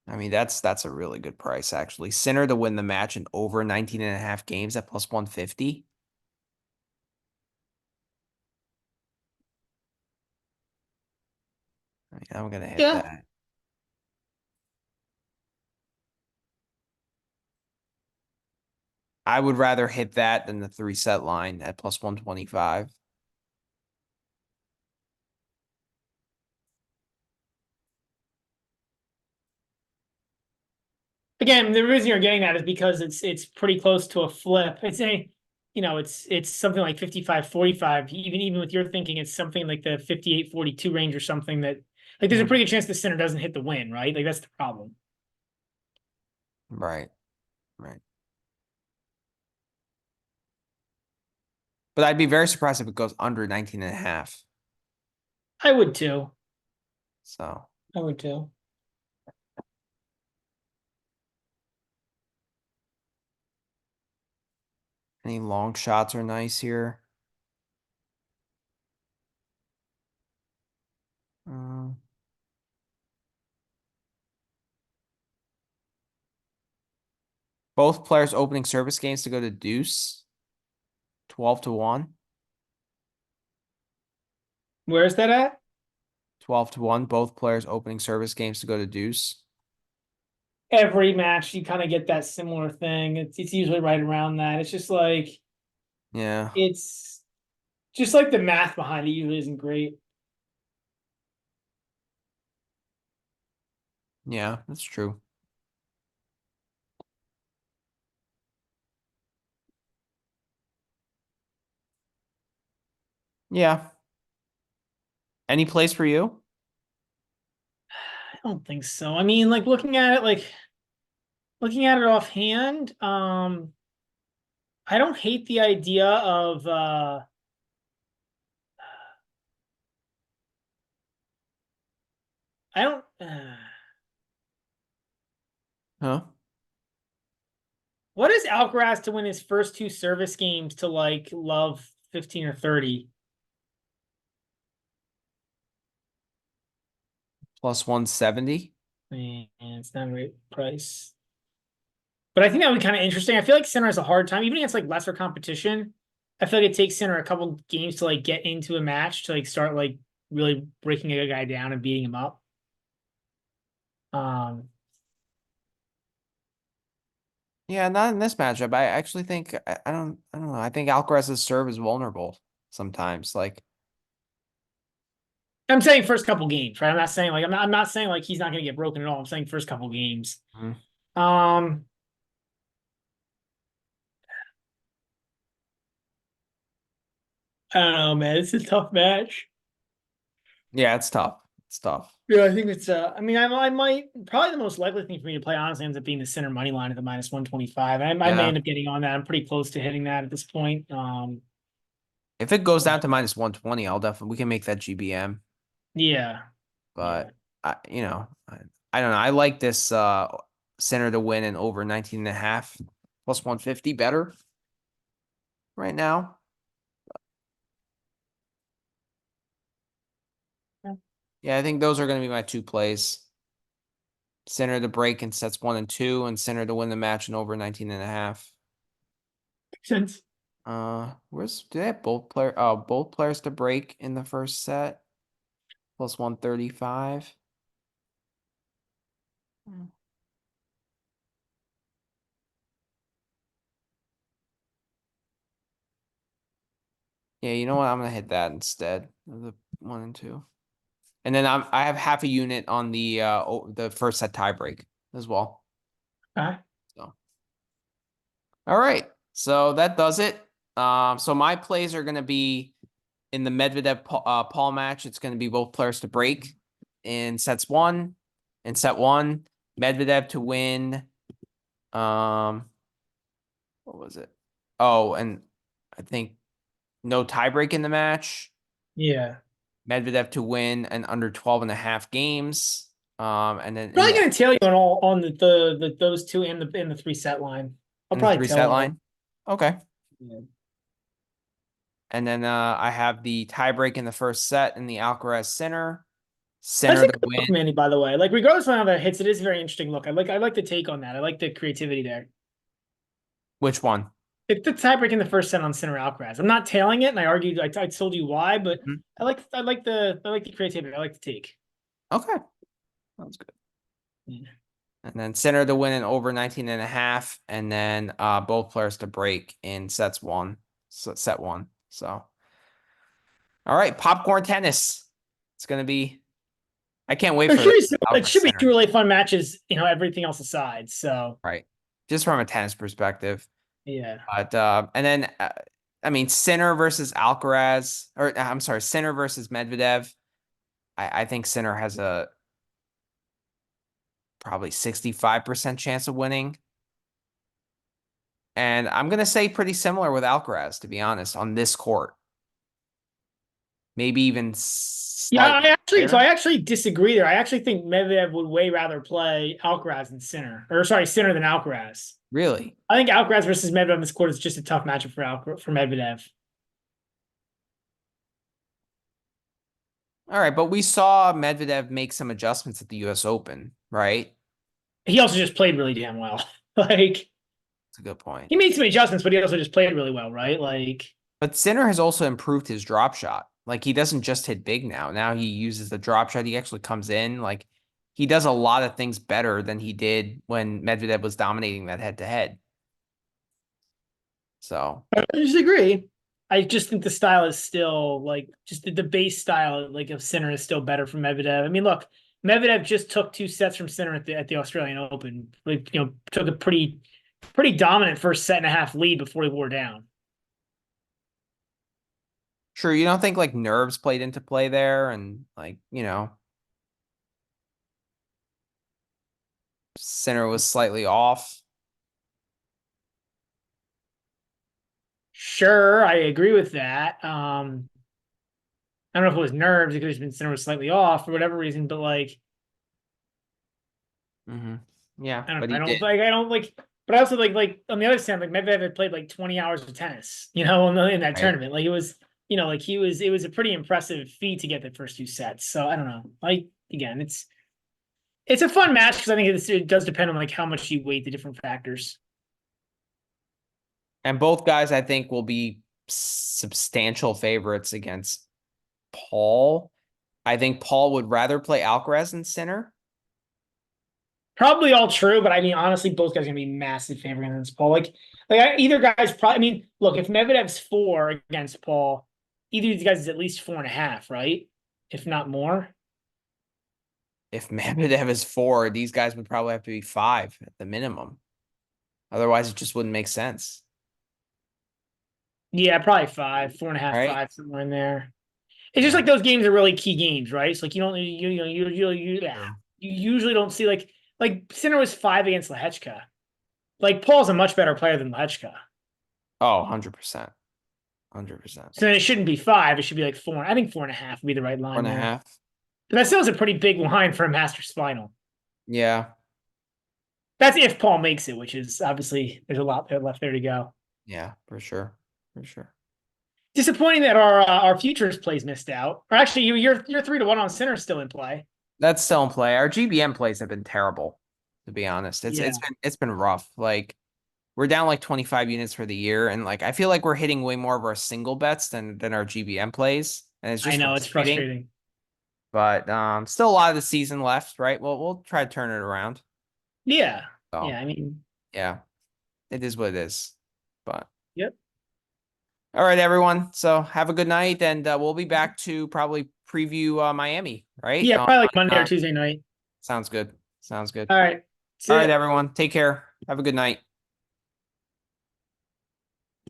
I mean, that's a really good price, actually. Sinner to win the match in over 19.5 games at +150. I mean, I'm gonna hit Yeah. that. I would rather hit that than the 3-set line at +125. Again, the reason you're getting that is because it's pretty close to a flip. It's something like 55-45. Even with your thinking, it's something like the 58-42 range or something that like there's a pretty good chance the center doesn't hit the win, right? Like that's the problem. Right, right. But I'd be very surprised if it goes under 19.5. I would too. So I would too. any long shots are nice here. Um, both players opening service games to go to deuce, 12-1. Where's that at? 12-1. Both players opening service games to go to deuce. Every match you kind of get that similar thing. It's usually right around that. It's just like Yeah. it's just like the math behind it usually isn't great. Yeah, that's true. Yeah. Any place for you? I don't think so. I mean, like looking at it offhand, I don't hate the idea of I don't Huh? what is Alcaraz to win his first two service games to like love 15 or 30? +170. Man, it's not a great price. But I think that would be kind of interesting. I feel like Sinner has a hard time, even against like lesser competition. I feel like it takes Sinner a couple games to like get into a match to like start like really breaking a guy down and beating him up. Um, Yeah, not in this matchup. I actually think I don't know. I think Alcaraz's serve is vulnerable sometimes. Like, I'm saying first couple games, right? I'm not saying like he's not going to get broken at all. I'm saying first couple games. mm, Um, I don't know, man. It's a tough match. Yeah, it's tough. It's tough. Yeah, I think it's. I mean, I might probably the most likely thing for me to play honestly ends up being the center money line at the -125. I may Yeah. end up getting on that. I'm pretty close to hitting that at this point. If it goes down to -120, I'll definitely we can make that GBM. Yeah, yeah. But I don't know. I like this center to win and over 19 and a half plus 150 better right now. Yeah, I think those are going to be my two plays. Center to break in sets 1 and 2, and center to win the match and over 19 and a half. Makes sense. Where's do they have both players to break in the first set plus 135. Yeah, you know what? I'm gonna hit that instead of the 1 and 2. And then I have half a unit on the first set tiebreak as well. Okay. So all right. So that does it. So my plays are gonna be in the Medvedev Paul match. It's gonna be both players to break in sets 1. In set 1, Medvedev to win. What was it? Oh, and I think no tiebreak in the match. Yeah. Medvedev to win and under 12 and a half games. And then Probably gonna tail you on all on the those two in the three set line. I'll in the probably three tail set all. line. Okay. Yeah. And then I have the tiebreak in the first set in the Alcaraz Sinner. That's Sinner a to good look, win. Manny, by the way. Like regardless of how that hits, it is a very interesting look. I like the take on that. I like the creativity there. Which one? It's the tiebreak in the first set on Sinner Alcaraz. I'm not tailing it, and I argued. I told you why, but Mhm. I like the creativity. I like the take. Okay. Sounds good. Yeah. And then Sinner to win in over 19 and a half. And then both players to break in sets 1. So set 1. So all right, popcorn tennis. It's gonna be I can't wait It for should the be it Alcaraz should be two Sinner. really fun matches. Everything else aside. So Right. Just from a tennis perspective. yeah. But and then I mean Sinner versus Alcaraz, or I'm sorry, Sinner versus Medvedev. I think Sinner has a probably 65% chance of winning. And I'm gonna say pretty similar with Alcaraz, to be honest, on this court. Maybe even Yeah, slightly I higher. actually disagree there. I actually think Medvedev would way rather play Alcaraz than Sinner, or sorry, Sinner than Alcaraz. Really? I think Alcaraz versus Medvedev in this court is just a tough matchup for Medvedev. All right, but we saw Medvedev make some adjustments at the US Open, right? He also just played really damn well. Like That's a good point. he made some adjustments, but he also just played really well, right? Like But Sinner has also improved his drop shot. Like he doesn't just hit big now. Now he uses the drop shot. He actually comes in. Like he does a lot of things better than he did when Medvedev was dominating that head to head. So I disagree. I just think the style is still like just the base style like of Sinner is still better from Medvedev. I mean, look, Medvedev just took 2 sets from Sinner at the Australian Open. Like, took a pretty dominant first set and a half lead before he wore down. true, you don't think like nerves played into play there and like, Sinner was slightly off. Sure, I agree with that. I don't know if it was nerves, it could have been Sinner was slightly off for whatever reason, but like Hmm. Yeah, I don't but I he don't did. like I don't like but I also like on the other side, like Medvedev had played like 20 hours of tennis, in that Right. tournament. Like it was, like it was a pretty impressive feat to get the first 2 sets. So I don't know. Like again, it's a fun match because I think it does depend on like how much you weight the different factors. And both guys, I think, will be substantial favorites against Paul. I think Paul would rather play Alcaraz than Sinner. Probably all true, but I mean honestly, both guys are gonna be massive favorite against Paul. Either guy's probably. I mean, look, if Medvedev's 4 against Paul, either of these guys is at least 4.5, right? If not more. If Medvedev is 4, these guys would probably have to be 5 at the minimum. Otherwise, it just wouldn't make sense. Yeah, probably five, 4.5, right? five, somewhere in there. It's just Yeah. like those games are really key games, right? It's like you don't True. you usually don't see like Sinner was five against Lehechka. Like Paul's a much better player than Lehechka. Oh, 100%. 100%. So then it shouldn't be five. It should be like four. I think 4.5 would be the right Four line and a there. half. But that still is a pretty big line for a Masters final. Yeah. That's if Paul makes it, which is obviously there's a lot there left there to go. Yeah, for sure. For sure. Disappointing that our futures plays missed out. Or actually, you're 3-1 on Sinner still in play. That's still in play. Our GBM plays have been terrible, to be honest. It's Yeah, it's been rough. Like we're down like 25 units for the year, and like I feel like we're hitting way more of our single bets than our GBM plays, and it's I just know it's frustrating. frustrating. But still a lot of the season left, right? Well, we'll try to turn it around. Yeah, So yeah. I mean, yeah, it is what it is. But yep. all right, everyone. So have a good night, and we'll be back to probably preview Miami, right? Yeah, probably like Monday or Tuesday night. Sounds good. Sounds good. All right. All See right, ya. everyone. Take care. Have a good night.